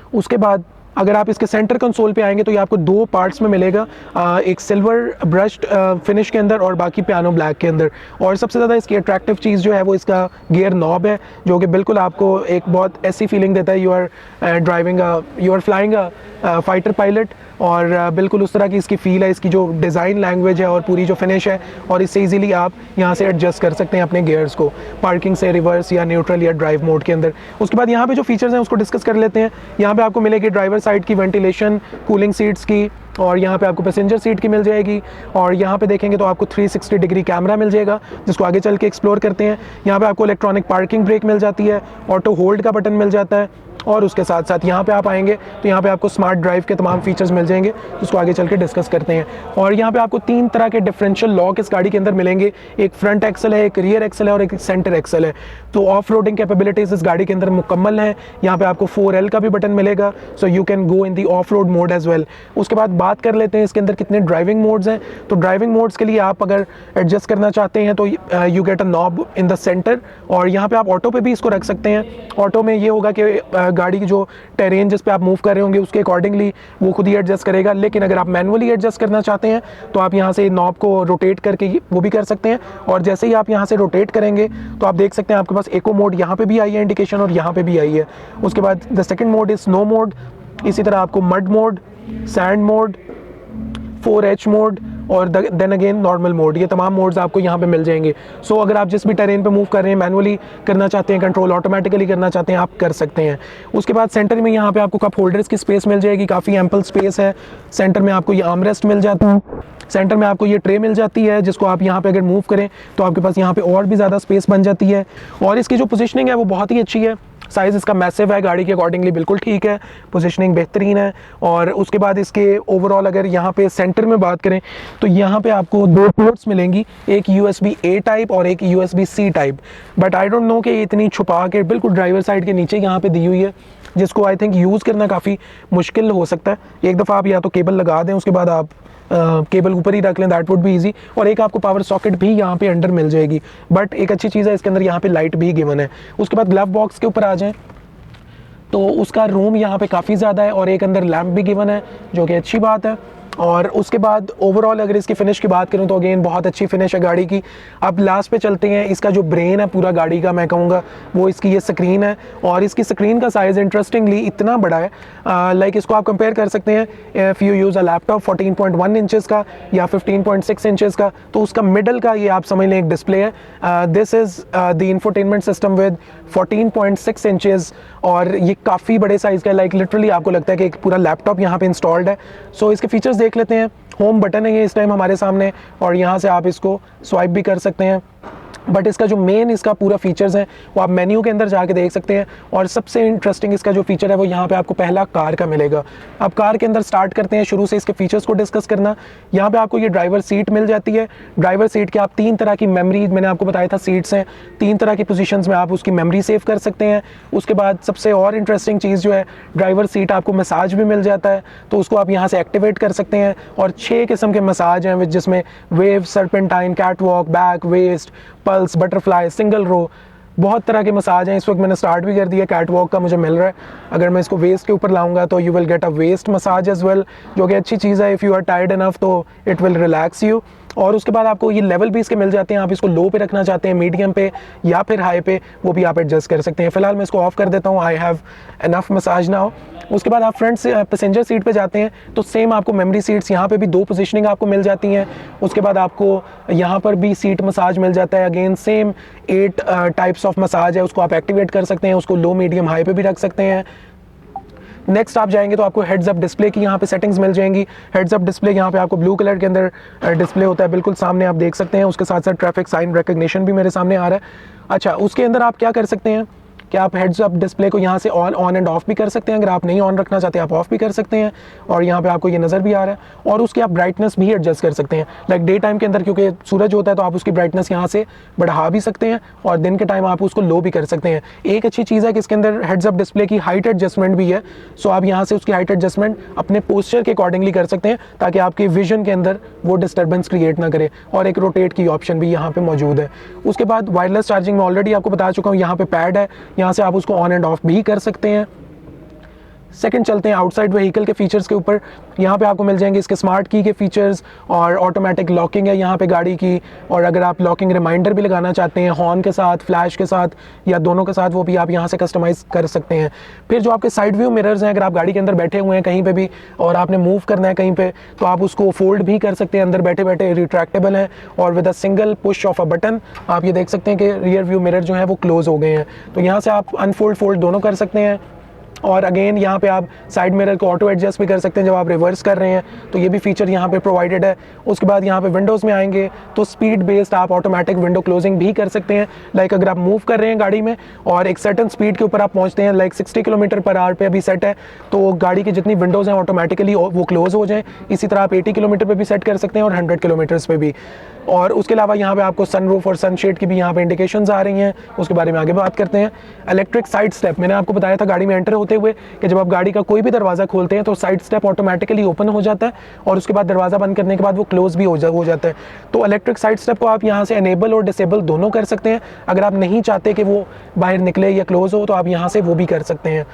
उसके बाद अगर आप इसके सेंटर कंसोल पे आएंगे तो ये आपको 2 पार्ट्स में मिलेगा, एक सिल्वर ब्रश्ड फिनिश के अंदर और बाकी पियानो ब्लैक के अंदर। और सबसे ज़्यादा इसकी अट्रैक्टिव चीज़ जो है वो इसका गियर नॉब है, जो कि बिल्कुल आपको एक बहुत ऐसी फीलिंग देता है you are flying a fighter pilot, और बिल्कुल उस तरह की इसकी फ़ील है। इसकी जो डिज़ाइन लैंग्वेज है और पूरी जो फिनिश है, और इससे इजीली आप यहाँ से एडजस्ट कर सकते हैं अपने गियर्स को, पार्किंग से रिवर्स या न्यूट्रल या ड्राइव मोड के अंदर। उसके बाद यहाँ पे जो फीचर्स हैं उसको डिस्कस कर लेते हैं। यहाँ पे आपको मिलेगी ड्राइवर साइड की वेंटिलेशन, कूलिंग सीट्स की, और यहाँ पे आपको पैसेंजर सीट की मिल जाएगी। और यहाँ पे देखेंगे तो आपको 360 डिग्री कैमरा मिल जाएगा, जिसको आगे चल के एक्सप्लोर करते हैं। यहाँ पे आपको इलेक्ट्रॉनिक पार्किंग ब्रेक मिल जाती है, ऑटो होल्ड का बटन मिल जाता है, और उसके साथ साथ यहाँ पे आप आएंगे तो यहाँ पे आपको स्मार्ट ड्राइव के तमाम फीचर्स मिल जाएंगे, जिसको आगे चल के डिस्कस करते हैं। और यहाँ पे आपको 3 तरह के डिफरेंशियल लॉक इस गाड़ी के अंदर मिलेंगे, एक फ्रंट एक्सल है, एक रियर एक्सल है और एक सेंटर एक्सल है। तो ऑफ रोडिंग कैपेबिलिटीज इस गाड़ी के अंदर मुकम्मल है। यहाँ पे आपको 4L का भी बटन मिलेगा, so you can go in the off road mode as well. उसके बाद बात कर लेते हैं इसके अंदर कितने ड्राइविंग मोड्स हैं। तो ड्राइविंग मोड्स के लिए आप अगर एडजस्ट करना चाहते हैं तो you get a knob in the centre, और यहाँ पे आप ऑटो पे भी इसको रख सकते हैं। ऑटो में ये होगा कि गाड़ी की जो टेरेन जिस पे आप मूव कर रहे होंगे उसके अकॉर्डिंगली वो खुद ही एडजस्ट करेगा। लेकिन अगर आप मैनुअली एडजस्ट करना चाहते हैं तो आप यहाँ से नॉब को रोटेट करके वो भी कर सकते हैं। और जैसे ही आप यहाँ से रोटेट करेंगे तो आप देख सकते हैं आपके पास इको मोड यहाँ पे भी आई है इंडिकेशन, और यहाँ पे भी आई है। उसके बाद the second mode is snow mode, इसी तरह आपको mud mode, sand mode, 4H mode और देन अगेन नॉर्मल मोड, ये तमाम मोड्स आपको यहाँ पे मिल जाएंगे। सो अगर आप जिस भी टेरेन पे मूव कर रहे हैं, मैनुअली करना चाहते हैं, कंट्रोल ऑटोमेटिकली करना चाहते हैं, आप कर सकते हैं। उसके बाद सेंटर में यहाँ पे आपको कप होल्डर्स की स्पेस मिल जाएगी, काफ़ी एम्पल स्पेस है। सेंटर में आपको ये आर्मरेस्ट मिल जाता है, सेंटर में आपको ये ट्रे मिल जाती है, जिसको आप यहाँ पे अगर मूव करें तो आपके पास यहाँ पे और भी ज़्यादा स्पेस बन जाती है। और इसकी जो पोजीशनिंग है वो बहुत ही अच्छी है, साइज़ इसका मैसिव है, गाड़ी के अकॉर्डिंगली बिल्कुल ठीक है, पोजीशनिंग बेहतरीन है। और उसके बाद इसके ओवरऑल अगर यहाँ पे सेंटर में बात करें तो यहाँ पे आपको 2 पोर्ट्स मिलेंगी, एक USB-A टाइप और एक USB-C type. But I don't know कि ये इतनी छुपा के बिल्कुल ड्राइवर साइड के नीचे यहाँ पे दी हुई है, जिसको आई थिंक यूज़ करना काफ़ी मुश्किल हो सकता है। एक दफ़ा आप या तो केबल लगा दें, उसके बाद आप केबल ऊपर ही रख लें, दैट वुड बी इजी। और एक आपको पावर सॉकेट भी यहाँ पे अंडर मिल जाएगी। बट एक अच्छी चीज़ है इसके अंदर यहाँ पे लाइट भी गिवन है। उसके बाद ग्लव बॉक्स के ऊपर आ जाएं तो उसका रूम यहाँ पे काफ़ी ज़्यादा है और एक अंदर लैंप भी गिवन है, जो कि अच्छी बात है। और उसके बाद ओवरऑल अगर इसकी फिनिश की बात करूं तो अगेन बहुत अच्छी फिनिश है गाड़ी की। अब लास्ट पे चलते हैं, इसका जो ब्रेन है पूरा गाड़ी का, मैं कहूँगा वो इसकी ये स्क्रीन है। और इसकी स्क्रीन का साइज़ इंटरेस्टिंगली इतना बड़ा है, लाइक इसको आप कंपेयर कर सकते हैं if you use a laptop 14.1 inches का या 15.6 इंचज़ का, तो उसका मिडल का ये आप समझ लें एक डिस्प्ले है। This is the infotainment system with 14.6 inches, और ये काफ़ी बड़े साइज़ का है, लाइक लिटरली आपको लगता है कि एक पूरा लैपटॉप यहाँ पे इंस्टॉल्ड है। सो इसके फीचर्स देख लेते हैं। होम बटन है ये इस टाइम हमारे सामने, और यहाँ से आप इसको स्वाइप भी कर सकते हैं। बट इसका जो मेन इसका पूरा फीचर्स हैं वो आप मेन्यू के अंदर जाके देख सकते हैं। और सबसे इंटरेस्टिंग इसका जो फीचर है वो यहाँ पे आपको पहला कार का मिलेगा। अब कार के अंदर स्टार्ट करते हैं शुरू से इसके फीचर्स को डिस्कस करना। यहाँ पे आपको ये ड्राइवर सीट मिल जाती है। ड्राइवर सीट के आप 3 तरह की मेमोरी, मैंने आपको बताया था सीट्स हैं, 3 तरह की पोजीशंस में आप उसकी मेमोरी सेव कर सकते हैं। उसके बाद सबसे और इंटरेस्टिंग चीज़ जो है, ड्राइवर सीट आपको मसाज भी मिल जाता है, तो उसको आप यहाँ से एक्टिवेट कर सकते हैं। और 6 किस्म के मसाज हैं जिसमें wave, serpentine, cat walk, back, waist, pulse, butterfly, single row, बहुत तरह के मसाज हैं। इस वक्त मैंने स्टार्ट भी कर दिया, कैट वॉक का मुझे मिल रहा है। अगर मैं इसको वेस्ट के ऊपर लाऊंगा तो you will get a waist massage as well, जो कि अच्छी चीज़ है। If you are tired enough तो इट विल रिलैक्स यू। और उसके बाद आपको ये लेवल भी इसके मिल जाते हैं, आप इसको लो पे रखना चाहते हैं, मीडियम पे या फिर हाई पे, वो भी आप एडजस्ट कर सकते हैं। फिलहाल मैं इसको ऑफ कर देता हूँ, I have enough massage now. उसके बाद आप फ्रंट से पैसेंजर सीट पे जाते हैं तो सेम आपको मेमोरी सीट्स यहाँ पे भी 2 पोजीशनिंग आपको मिल जाती हैं। उसके बाद आपको यहाँ पर भी सीट मसाज मिल जाता है, again same 8 types of massage है, उसको आप एक्टिवेट कर सकते हैं, उसको लो, मीडियम, हाई पे भी रख सकते हैं। नेक्स्ट आप जाएंगे तो आपको हेड्स अप डिस्प्ले की यहाँ पे सेटिंग्स मिल जाएंगी। हेड्स अप डिस्प्ले यहाँ पे आपको ब्लू कलर के अंदर डिस्प्ले होता है, बिल्कुल सामने आप देख सकते हैं। उसके साथ साथ ट्रैफिक साइन रिकग्निशन भी मेरे सामने आ रहा है। अच्छा, उसके अंदर आप क्या कर सकते हैं कि आप हेड्स अप डिस्प्ले को यहाँ से ऑन एंड ऑफ भी कर सकते हैं। अगर आप नहीं ऑन रखना चाहते आप ऑफ भी कर सकते हैं, और यहाँ पे आपको ये नज़र भी आ रहा है। और उसकी आप ब्राइटनेस भी एडजस्ट कर सकते हैं, लाइक डे टाइम के अंदर क्योंकि सूरज होता है तो आप उसकी ब्राइटनेस यहाँ से बढ़ा भी सकते हैं, और दिन के टाइम आप उसको लो भी कर सकते हैं। एक अच्छी चीज़ है कि इसके अंदर हेड्स अप डिस्प्ले की हाइट एडजस्टमेंट भी है। सो आप यहाँ से उसकी हाइट एडजस्टमेंट अपने पोस्चर के अकॉर्डिंगली कर सकते हैं, ताकि आपके विजन के अंदर वो डिस्टर्बेंस क्रिएट ना करे। और एक रोटेट की ऑप्शन भी यहाँ पे मौजूद है। उसके बाद वायरलेस चार्जिंग में ऑलरेडी आपको बता चुका हूँ, यहाँ पे पैड है, यहाँ से आप उसको ऑन एंड ऑफ भी कर सकते हैं। सेकंड चलते हैं आउटसाइड व्हीकल के फीचर्स के ऊपर। यहाँ पे आपको मिल जाएंगे इसके स्मार्ट की के फीचर्स, और ऑटोमेटिक लॉकिंग है यहाँ पे गाड़ी की। और अगर आप लॉकिंग रिमाइंडर भी लगाना चाहते हैं हॉर्न के साथ, फ्लैश के साथ, या दोनों के साथ, वो भी आप यहाँ से कस्टमाइज़ कर सकते हैं। फिर जो आपके साइड व्यू मिरर्स हैं, अगर आप गाड़ी के अंदर बैठे हुए हैं कहीं पे भी और आपने मूव करना है कहीं पे, तो आप उसको फोल्ड भी कर सकते हैं, अंदर बैठे बैठे रिट्रैक्टेबल है। और with a single push of a button आप ये देख सकते हैं कि रियर व्यू मिरर जो है वो क्लोज हो गए हैं, तो यहाँ से आप अनफोल्ड फोल्ड दोनों कर सकते हैं। और अगेन यहाँ पे आप साइड मिरर को ऑटो एडजस्ट भी कर सकते हैं जब आप रिवर्स कर रहे हैं, तो ये भी फीचर यहाँ पे प्रोवाइडेड है। उसके बाद यहाँ पे विंडोज़ में आएंगे तो स्पीड बेस्ड आप ऑटोमेटिक विंडो क्लोजिंग भी कर सकते हैं। लाइक अगर आप मूव कर रहे हैं गाड़ी में और एक सर्टन स्पीड के ऊपर आप पहुँचते हैं, लाइक 60 किलोमीटर पर आवर पे अभी सेट है, तो गाड़ी की जितनी विंडोज़ हैं ऑटोमेटिकली वो क्लोज हो जाएँ। इसी तरह आप 80 किलोमीटर पर भी सेट कर सकते हैं और 100 किलोमीटर्स पे भी। और उसके अलावा यहाँ पे आपको सनरूफ और सनशेड की भी यहाँ पे इंडिकेशंस आ रही हैं, उसके बारे में आगे बात करते हैं। इलेक्ट्रिक साइड स्टेप, मैंने आपको बताया था गाड़ी में एंटर होते हुए कि जब आप गाड़ी का कोई भी दरवाज़ा खोलते हैं तो साइड स्टेप ऑटोमेटिकली ओपन हो जाता है और उसके बाद दरवाज़ा बंद करने के बाद वो क्लोज भी हो जाता है। तो इलेक्ट्रिक साइड स्टेप को आप यहाँ से एनेबल और डिसेबल दोनों कर सकते हैं। अगर आप नहीं चाहते कि वो बाहर निकले या क्लोज हो तो आप यहाँ से वो भी कर सकते हैं।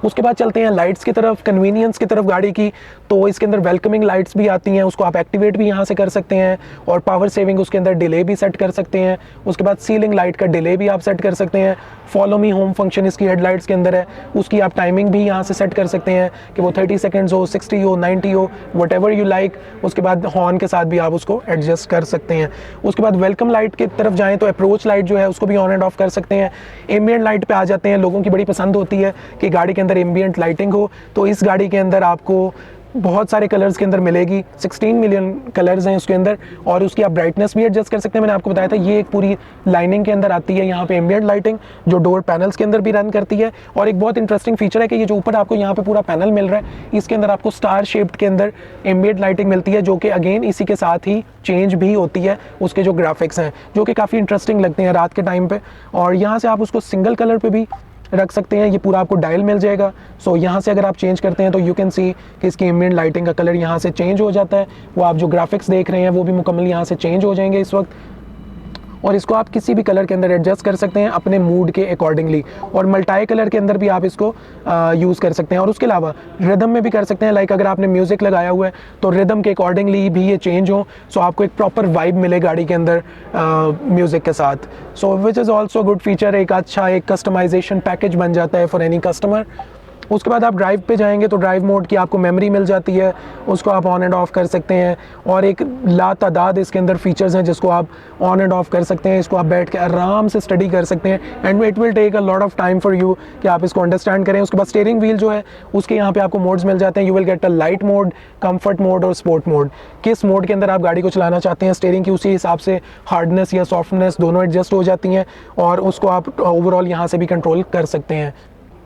उसके बाद चलते हैं लाइट्स की तरफ, कन्वीनियंस की तरफ गाड़ी की। तो इसके अंदर वेलकमिंग लाइट्स भी आती हैं, उसको आप एक्टिवेट भी यहाँ से कर सकते हैं और पावर सेविंग उसके अंदर डिले भी सेट कर सकते हैं। उसके बाद सीलिंग लाइट का डिले भी आप सेट कर सकते हैं। फॉलो मी होम फंक्शन इसकी हेडलाइट्स के अंदर है, उसकी आप टाइमिंग भी यहाँ से सेट कर सकते हैं कि वो 30 सेकेंड्स हो, 60 हो, 90 हो, वट एवर यू लाइक। उसके बाद हॉर्न के साथ भी आप उसको एडजस्ट कर सकते हैं। उसके बाद वेलकम लाइट की तरफ जाएँ तो अप्रोच लाइट जो है उसको भी ऑन एंड ऑफ कर सकते हैं। एम्बिएंट लाइट पे आ जाते हैं, लोगों की बड़ी पसंद होती है कि गाड़ी के अंदर एम्बिएंट लाइटिंग हो, तो इस गाड़ी के अंदर आपको बहुत सारे कलर्स के अंदर मिलेगी। 16 मिलियन कलर्स हैं उसके अंदर और उसकी आप ब्राइटनेस भी एडजस्ट कर सकते हैं। मैंने आपको बताया था ये एक पूरी लाइनिंग के अंदर आती है यहाँ पे एम्बिएंट लाइटिंग, जो डोर पैनल्स के अंदर भी रन करती है। और एक बहुत इंटरेस्टिंग फीचर है कि ये जो ऊपर आपको यहाँ पे पूरा पैनल मिल रहा है, इसके अंदर आपको स्टार शेप्ड के अंदर एम्बिएंट लाइटिंग मिलती है, जो कि अगेन इसी के साथ ही चेंज भी होती है उसके जो ग्राफिक्स हैं, जो कि काफ़ी इंटरेस्टिंग लगते हैं रात के टाइम पे। और यहाँ से आप उसको सिंगल कलर पे भी रख सकते हैं, ये पूरा आपको डायल मिल जाएगा। सो यहाँ से अगर आप चेंज करते हैं तो यू कैन सी कि इसकी एम्बिएंट लाइटिंग का कलर यहाँ से चेंज हो जाता है। वो आप जो ग्राफिक्स देख रहे हैं वो भी मुकम्मल यहाँ से चेंज हो जाएंगे इस वक्त। और इसको आप किसी भी कलर के अंदर एडजस्ट कर सकते हैं अपने मूड के अकॉर्डिंगली, और मल्टाई कलर के अंदर भी आप इसको यूज़ कर सकते हैं। और उसके अलावा रिदम में भी कर सकते हैं, लाइक अगर आपने म्यूज़िक लगाया हुआ है तो रिदम के अकॉर्डिंगली भी ये चेंज हो, सो आपको एक प्रॉपर वाइब मिले गाड़ी के अंदर म्यूज़िक के साथ। So which is also good feature, एक अच्छा एक कस्टमाइजेशन पैकेज बन जाता है फॉर एनी कस्टमर। उसके बाद आप ड्राइव पे जाएंगे तो ड्राइव मोड की आपको मेमोरी मिल जाती है, उसको आप ऑन एंड ऑफ कर सकते हैं। और एक लातादाद इसके अंदर फीचर्स हैं जिसको आप ऑन एंड ऑफ कर सकते हैं। इसको आप बैठ के आराम से स्टडी कर सकते हैं and it will take a lot of time for you कि आप इसको अंडरस्टैंड करें। उसके बाद स्टीयरिंग व्हील जो है उसके यहाँ पे आपको मोड्स मिल जाते हैं। You will get a light mode, comfort mode और स्पोर्ट मोड। किस मोड के अंदर आप गाड़ी को चलाना चाहते हैं, स्टीयरिंग की उसी हिसाब से हार्डनेस या सॉफ्टनेस दोनों एडजस्ट हो जाती हैं और उसको आप ओवरऑल यहाँ से भी कंट्रोल कर सकते हैं।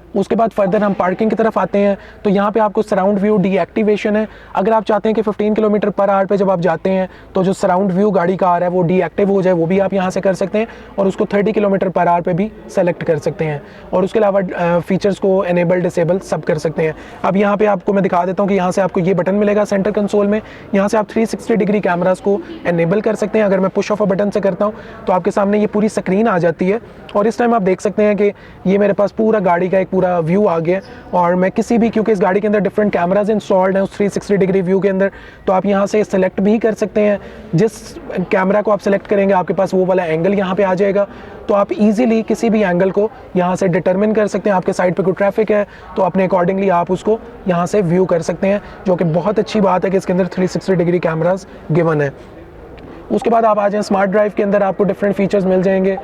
उसके बाद फर्दर हम पार्किंग की तरफ आते हैं तो यहाँ पे आपको सराउंड व्यू डीएक्टिवेशन है। अगर आप चाहते हैं कि 15 किलोमीटर पर आवर पे जब आप जाते हैं तो जो सराउंड व्यू गाड़ी का आ रहा है वो डीएक्टिव हो जाए, वो भी आप यहाँ से कर सकते हैं और उसको 30 किलोमीटर पर आवर पे भी सेलेक्ट कर सकते हैं। और उसके अलावा फीचर्स को एनेबल डिसेबल सब कर सकते हैं। अब यहाँ पे आपको मैं दिखा देता हूँ कि यहाँ से आपको ये बटन मिलेगा सेंटर कंसोल में, यहाँ से आप 360 डिग्री कैमरास को एनेबल कर सकते हैं। अगर मैं पुश ऑफ अ बटन से करता हूँ तो आपके सामने ये पूरी स्क्रीन आ जाती है और इस टाइम आप देख सकते हैं कि ये मेरे पास पूरा गाड़ी का एक पूरा व्यू आ गया और मैं किसी भी, क्योंकि इस गाड़ी के अंदर डिफरेंट कैमराज इंस्टॉल्ड हैं उस 360 डिग्री व्यू के अंदर, तो आप यहाँ से सेलेक्ट भी कर सकते हैं। जिस कैमरा को आप सेलेक्ट करेंगे आपके पास वो वाला एंगल यहाँ पे आ जाएगा, तो आप इजीली किसी भी एंगल को यहाँ से डिटरमिन कर सकते हैं। आपके साइड पे कोई ट्रैफिक है तो अपने अकॉर्डिंगली आप उसको यहाँ से व्यू कर सकते हैं, जो कि बहुत अच्छी बात है कि इसके अंदर 360 डिग्री कैमराज गिवन है। उसके बाद आप आ जाएँ स्मार्ट ड्राइव के अंदर, आपको डिफरेंट फीचर्स मिल जाएंगे।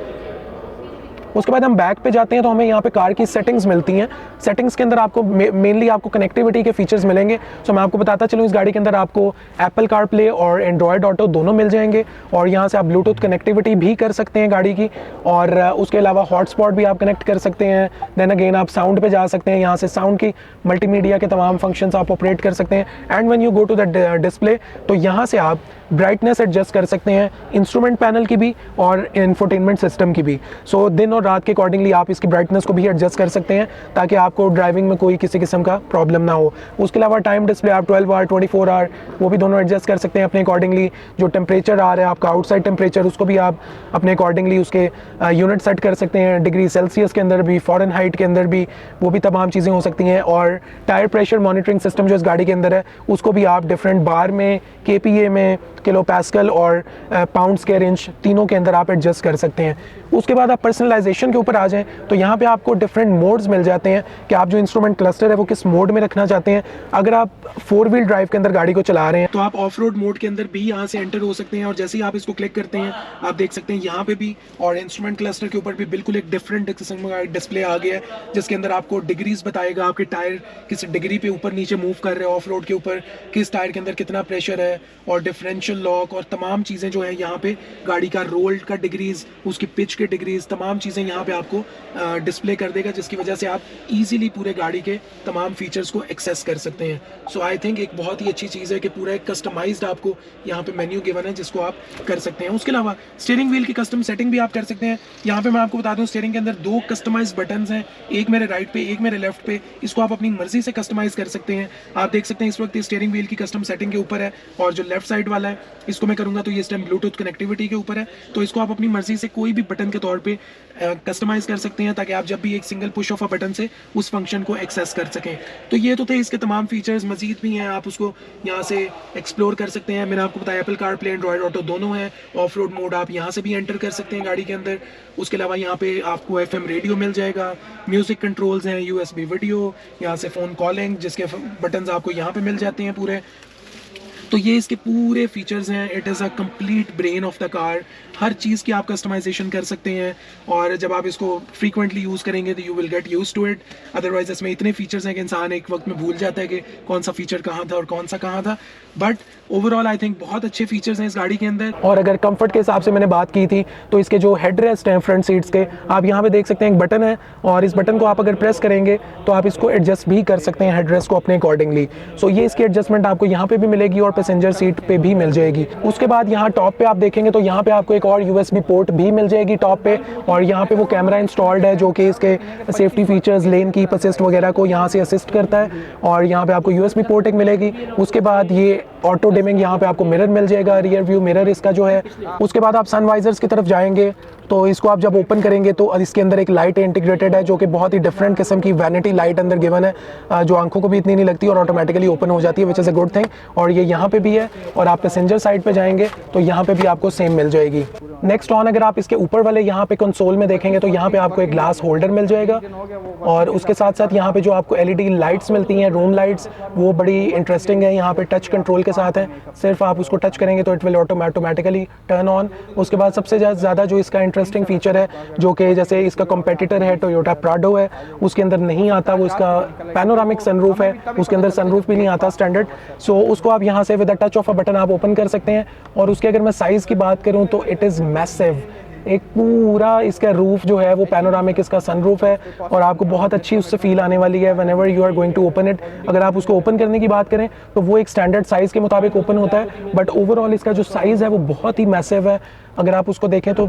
उसके बाद हम बैक पे जाते हैं तो हमें यहाँ पे कार की सेटिंग्स मिलती हैं। सेटिंग्स के अंदर आपको मेनली आपको कनेक्टिविटी के फीचर्स मिलेंगे। सो मैं आपको बताता चलूँ, इस गाड़ी के अंदर आपको एप्पल कारप्ले और एंड्रॉयड ऑटो दोनों मिल जाएंगे और यहाँ से आप ब्लूटूथ कनेक्टिविटी भी कर सकते हैं गाड़ी की, और उसके अलावा हॉटस्पॉट भी आप कनेक्ट कर सकते हैं। देन अगेन आप साउंड पे जा सकते हैं, यहाँ से साउंड की मल्टीमीडिया के तमाम फंक्शंस आप ऑपरेट कर सकते हैं। And when you go to the display तो यहाँ से आप ब्राइटनेस एडजस्ट कर सकते हैं, इंस्ट्रूमेंट पैनल की भी और इंफोटेनमेंट सिस्टम की भी। सो दिन और रात के अकॉर्डिंगली आप इसकी ब्राइटनेस को भी एडजस्ट कर सकते हैं ताकि आपको ड्राइविंग में कोई किसी किस्म का प्रॉब्लम ना हो। उसके अलावा टाइम डिस्प्ले आप 12 आवर 24 आवर वो भी दोनों एडजस्ट कर सकते हैं अपने अकॉर्डिंगली। जो टेम्परेचर आ रहा है आपका आउटसाइड टेम्परेचर, उसको भी आप अपने अकॉर्डिंगली उसके यूनिट सेट कर सकते हैं, डिग्री सेल्सियस के अंदर भी, फ़ारेनहाइट के अंदर भी, वो भी तमाम चीज़ें हो सकती हैं। और टायर प्रेशर मॉनिटरिंग सिस्टम जो इस गाड़ी के अंदर है उसको भी आप डिफरेंट बार में, KPA में किलो पैस्कल और पाउंड स्क्वायर इंच तीनों के अंदर आप एडजस्ट कर सकते हैं। उसके बाद आप पर्सनलाइजेशन के ऊपर आ जाएं तो यहाँ पे आपको डिफरेंट मोड्स मिल जाते हैं कि आप जो इंस्ट्रूमेंट क्लस्टर है वो किस मोड में रखना चाहते हैं। अगर आप 4 व्हील ड्राइव के अंदर गाड़ी को चला रहे हैं तो आप ऑफ रोड मोड के अंदर भी यहाँ से एंटर हो सकते हैं, और जैसे ही आप इसको क्लिक करते हैं आप देख सकते हैं यहाँ पे भी और इंस्ट्रूमेंट क्लस्टर के ऊपर भी बिल्कुल एक डिफरेंट किस्म का डिस्प्ले आ गया है, जिसके अंदर आपको डिग्रीज बताएगा, आपके टायर किस डिग्री पे ऊपर नीचे मूव कर रहे हैं ऑफ रोड के ऊपर, किस टायर के अंदर कितना प्रेशर है, और डिफरेंशियल लॉक और तमाम चीज़ें जो है यहाँ पे गाड़ी का रोल का डिग्रीज, उसकी पिच के डिग्रीज, तमाम चीज़ें यहाँ पे आपको डिस्प्ले कर देगा, जिसकी वजह से आप इजीली पूरे गाड़ी के तमाम फीचर्स को एक्सेस कर सकते हैं। सो आई थिंक एक बहुत ही अच्छी चीज़ है कि पूरा एक कस्टमाइज्ड आपको यहाँ पे मेन्यू गिवन है जिसको आप कर सकते हैं। उसके अलावा स्टीयरिंग व्हील की कस्टम सेटिंग भी आप कर सकते हैं। यहाँ पे मैं आपको बता दूँ स्टीयरिंग के अंदर 2 कस्टमाइज बटन्स हैं, एक मेरे राइट पे एक मेरे लेफ्ट पे, इसको आप अपनी मर्जी से कस्टमाइज कर सकते हैं। आप देख सकते हैं इस वक्त स्टीयरिंग व्हील की कस्टम सेटिंग के ऊपर है, और जो लेफ्ट साइड वाला है इसको मैं करूँगा तो ये इस टाइम ब्लूटूथ कनेक्टिविटी के ऊपर है, तो इसको आप अपनी मर्जी से कोई भी बटन के तौर पे कस्टमाइज कर सकते हैं ताकि आप जब भी एक single push of a button से उस फंक्शन को एक्सेस कर सकें। तो ये तो थे इसके तमाम फीचर्स, मजीद भी हैं, आप उसको यहाँ से एक्सप्लोर कर सकते हैं। मैंने आपको बताया एप्पल कारप्ले, एंड्रॉयड ऑटो दोनों हैं, ऑफ रोड मोड आप यहाँ से भी एंटर कर सकते हैं गाड़ी के अंदर। उसके अलावा यहाँ पे आपको FM रेडियो मिल जाएगा, म्यूजिक कंट्रोल्स हैं, USB वीडियो, यहाँ से फ़ोन कॉलिंग जिसके बटन्स आपको यहाँ पे मिल जाते हैं पूरे। तो ये इसके पूरे फीचर्स हैं। It is a complete brain of the car, हर चीज़ की आप कस्टमाइजेशन कर सकते हैं, और जब आप इसको फ्रीक्वेंटली यूज़ करेंगे तो you will get used to it. Otherwise इसमें इतने फीचर्स हैं कि इंसान एक वक्त में भूल जाता है कि कौन सा फीचर कहाँ था और कौन सा कहाँ था। बट ओवरऑल आई थिंक बहुत अच्छे फीचर्स हैं इस गाड़ी के अंदर। और अगर कंफर्ट के हिसाब से मैंने बात की थी तो इसके जो हेड रेस्ट हैं फ्रंट सीट्स के, आप यहाँ पे देख सकते हैं एक बटन है, और इस बटन को आप अगर प्रेस करेंगे तो आप इसको एडजस्ट भी कर सकते हैं हेड रेस्ट को अपने अकॉर्डिंगली। सो ये इसकी एडजस्टमेंट आपको यहाँ पे भी मिलेगी और पैसेंजर सीट पे भी मिल जाएगी। उसके बाद यहाँ टॉप पे आप देखेंगे तो यहाँ पे आपको एक और USB पोर्ट भी मिल जाएगी टॉप पे, और यहाँ पे वो कैमरा इंस्टॉल्ड है जो कि इसके safety features, lane keep assist वगैरह को यहाँ से असिस्ट करता है, और यहाँ पे आपको USB पोर्ट एक मिलेगी। उसके बाद ये ऑटो डिमिंग, यहाँ पे आपको मिरर मिल जाएगा, रियर व्यू मिरर इसका जो है। उसके बाद आप सनवाइजर्स की तरफ जाएंगे तो इसको आप जब ओपन करेंगे तो इसके अंदर एक लाइट इंटीग्रेटेड है जो कि बहुत ही डिफरेंट किस्म की वैनिटी लाइट अंदर गिवन है, जो आंखों को भी इतनी नहीं लगती और ऑटोमेटिकली ओपन हो जाती है, विच इज़ अ गुड थिंग। और ये यहाँ पे भी है, और आप पैसेंजर साइड पे जाएंगे तो यहाँ पे भी आपको सेम मिल जाएगी। नेक्स्ट ऑन अगर आप इसके ऊपर वाले यहाँ पे कंसोल में देखेंगे तो यहाँ पे आपको एक ग्लास होल्डर मिल जाएगा, और उसके साथ साथ यहाँ पे जो आपको LED लाइट्स मिलती हैं, रूम लाइट्स, वो बड़ी इंटरेस्टिंग है। यहाँ पे टच कंट्रोल के साथ है, सिर्फ आप उसको टच करेंगे तो it will automatically turn on. उसके बाद सबसे ज़्यादा जो इसका इंटरेस्टिंग फीचर है, जो कि जैसे इसका कंपेटिटर है टोयोटा प्राडो है, उसके अंदर नहीं आता, वो इसका पैनोरामिक सनरूफ है, उसके अंदर सनरूफ भी नहीं आता स्टैंडर्ड। सो उसको आप यहाँ से with the touch of a button आप ओपन कर सकते हैं। और उसके अगर मैं साइज़ की बात करूँ तो इट इज़ मैसिव, एक पूरा इसका रूफ जो है वो पैनोरामिक इसका सनरूफ है, और आपको बहुत अच्छी उससे फील आने वाली है whenever you are going to open it. अगर आप उसको ओपन करने की बात करें तो वो एक स्टैंडर्ड साइज़ के मुताबिक ओपन होता है, बट ओवरऑल इसका जो साइज़ है वो बहुत ही मैसिव है। अगर आप उसको देखें तो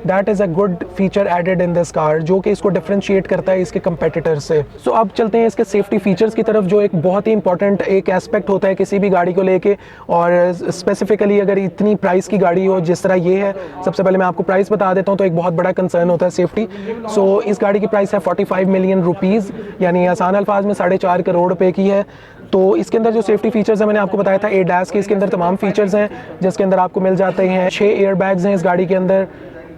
that is a good feature added in this car, जो कि इसको डिफरेंशिएट करता है इसके कंपेटिटर से। सो अब चलते हैं इसके सेफ्टी फीचर्स की तरफ, जो एक बहुत ही इंपॉर्टेंट एक एस्पेक्ट होता है किसी भी गाड़ी को लेके, और स्पेसिफिकली अगर इतनी प्राइस की गाड़ी हो जिस तरह ये है। सबसे पहले मैं आपको प्राइस बता देता हूँ, तो एक बहुत बड़ा कंसर्न होता है सेफ्टी। सो इस गाड़ी की प्राइस है 45 मिलियन रुपीज़, यानी आसान अल्फाज में 4.5 करोड़ रुपए की है। तो इसके अंदर जो सेफ्टी फीचर्स है मैंने आपको बताया था ADAS के इसके अंदर तमाम फीचर्स हैं, जिसके अंदर आपको मिल जाते हैं 6 एयरबैग्स हैं इस गाड़ी के अंदर।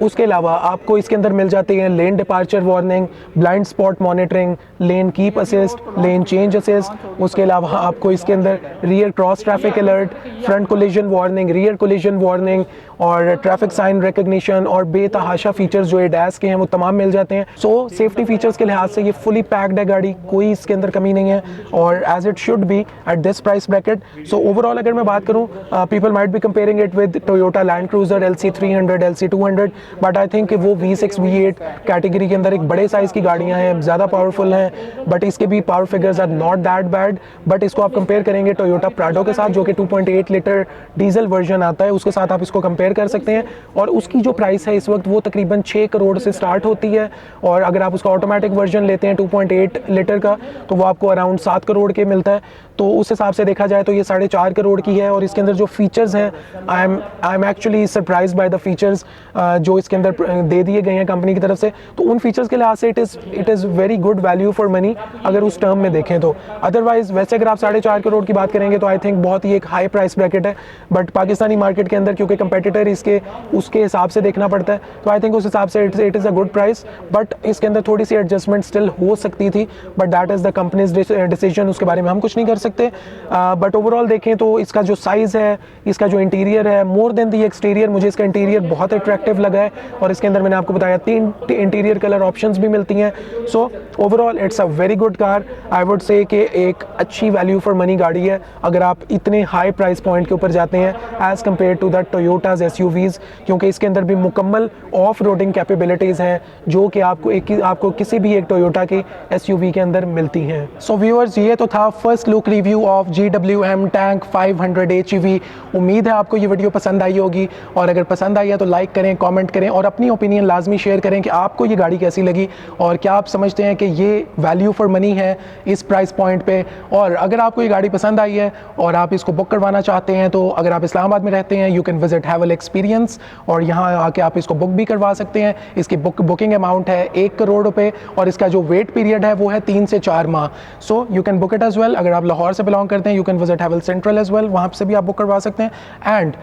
उसके अलावा आपको इसके अंदर मिल जाती हैं lane departure warning, blind spot monitoring, lane keep assist, lane change assist. उसके अलावा आपको इसके अंदर rear cross traffic alert, front collision warning, rear collision warning, और ट्रैफिक साइन रिकग्निशन, और बेतहाशा फीचर्स जो ADAS के हैं वो तमाम मिल जाते हैं। सो सेफ्टी फीचर्स के लिहाज से ये फुली पैक्ड है गाड़ी, कोई इसके अंदर कमी नहीं है, और as it should be at this price bracket. So overall अगर मैं बात करूँ, people might be comparing it with Toyota Land Cruiser LC300, LC200, but I think वो V6 V8 कैटेगरी के अंदर एक बड़े साइज़ की गाड़ियाँ हैं, ज़्यादा पावरफुल हैं, बट इसके भी power figures are not that bad. But इसको आप कंपेयर करेंगे टोयोटा प्राडो के साथ, जो कि 2.8 लीटर डीजल वर्जन आता है, उसके साथ आप इसको कंपेयर कर सकते हैं। और उसकी जो प्राइस है इस वक्त वो तकरीबन 6 करोड़ से स्टार्ट होती है, और अगर आप उसका ऑटोमेटिक वर्जन लेते हैं 2.8 लीटर का तो वो आपको अराउंड 7 करोड़ के मिलता है। तो उस हिसाब से देखा जाए तो ये 4.5 करोड़ की है। और इसके अंदर जो फीचर्स हैं, I am actually surprise by the features जो इसके अंदर दे दिए गए हैं कंपनी की तरफ से। तो उन फीचर्स के लिहाज से it is very good value for money अगर उस टर्म में देखें तो। अदरवाइज वैसे अगर आप 4.5 करोड़ की बात करेंगे तो आई थिंक बहुत ही एक हाई प्राइस ब्रैकेट है, बट पाकिस्तानी मार्केट के अंदर क्योंकि कंपेटिटर इसके उसके हिसाब से देखना पड़ता है, तो आई थिंक उस हिसाब से it is a good price. But इसके अंदर थोड़ी सी एडजस्टमेंट स्टिल हो सकती थी, but that is the companies decision, उसके बारे में हम कुछ नहीं कर सकते। बट ओवरऑल देखें तो इसका जो साइज़ है, इसका जो इंटीरियर है, मोर देन दी एक्सटीरियर, मुझे इसका इंटीरियर बहुत अट्रैक्टिव लगा है। और इसके अंदर मैंने आपको बताया 3 इंटीरियर कलर ऑप्शंस भी मिलती हैं। So overall it's a very good car. I would say कि एक अच्छी वैल्यू फॉर मनी गाड़ी है अगर आप इतने हाई प्राइस पॉइंट के ऊपर जाते हैं as compare to the Toyota's SUVs, क्योंकि इसके अंदर भी मुकम्मल ऑफ रोडिंग कैपेबिलिटीज़ हैं जो कि आपको किसी भी एक टोयोटा की SUV के अंदर मिलती हैं। सो व्यूअर्स, ये तो था first look review of GWM tank 500 HEV। उम्मीद है आपको ये वीडियो पसंद आई होगी, और अगर पसंद आई है तो लाइक करें, कमेंट करें और अपनी ओपिनियन लाजमी शेयर करें कि आपको ये गाड़ी कैसी लगी और क्या आप समझते हैं कि ये वैल्यू फॉर मनी है इस प्राइस पॉइंट पे। और अगर आपको ये गाड़ी पसंद आई है और आप इसको बुक करवाना चाहते हैं, तो अगर आप इस्लामाबाद में रहते हैं, यू कैन विजिट हैवल एक्सपीरियंस, और यहाँ आके आप इसको बुक भी करवा सकते हैं। इसकी बुकिंग अमाउंट है 1 करोड़ रुपए, और इसका जो वेट पीरियड है वो है 3 से 4 माह। So you can book it as well. अगर आप लाहौर से बिलोंग करते हैं, you can visit Haval Central as well, वहाँ से भी आप बुक करवा सकते हैं। एंड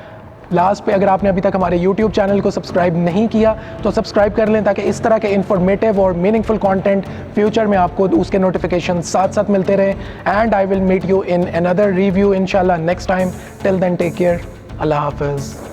लास्ट पे, अगर आपने अभी तक हमारे YouTube चैनल को सब्सक्राइब नहीं किया तो सब्सक्राइब कर लें, ताकि इस तरह के इंफॉर्मेटिव और मीनिंगफुल कंटेंट फ्यूचर में आपको उसके नोटिफिकेशन साथ साथ मिलते रहें। And I will meet you in another review इंशाल्लाह next time. Till then take care, अल्लाह हाफिज़।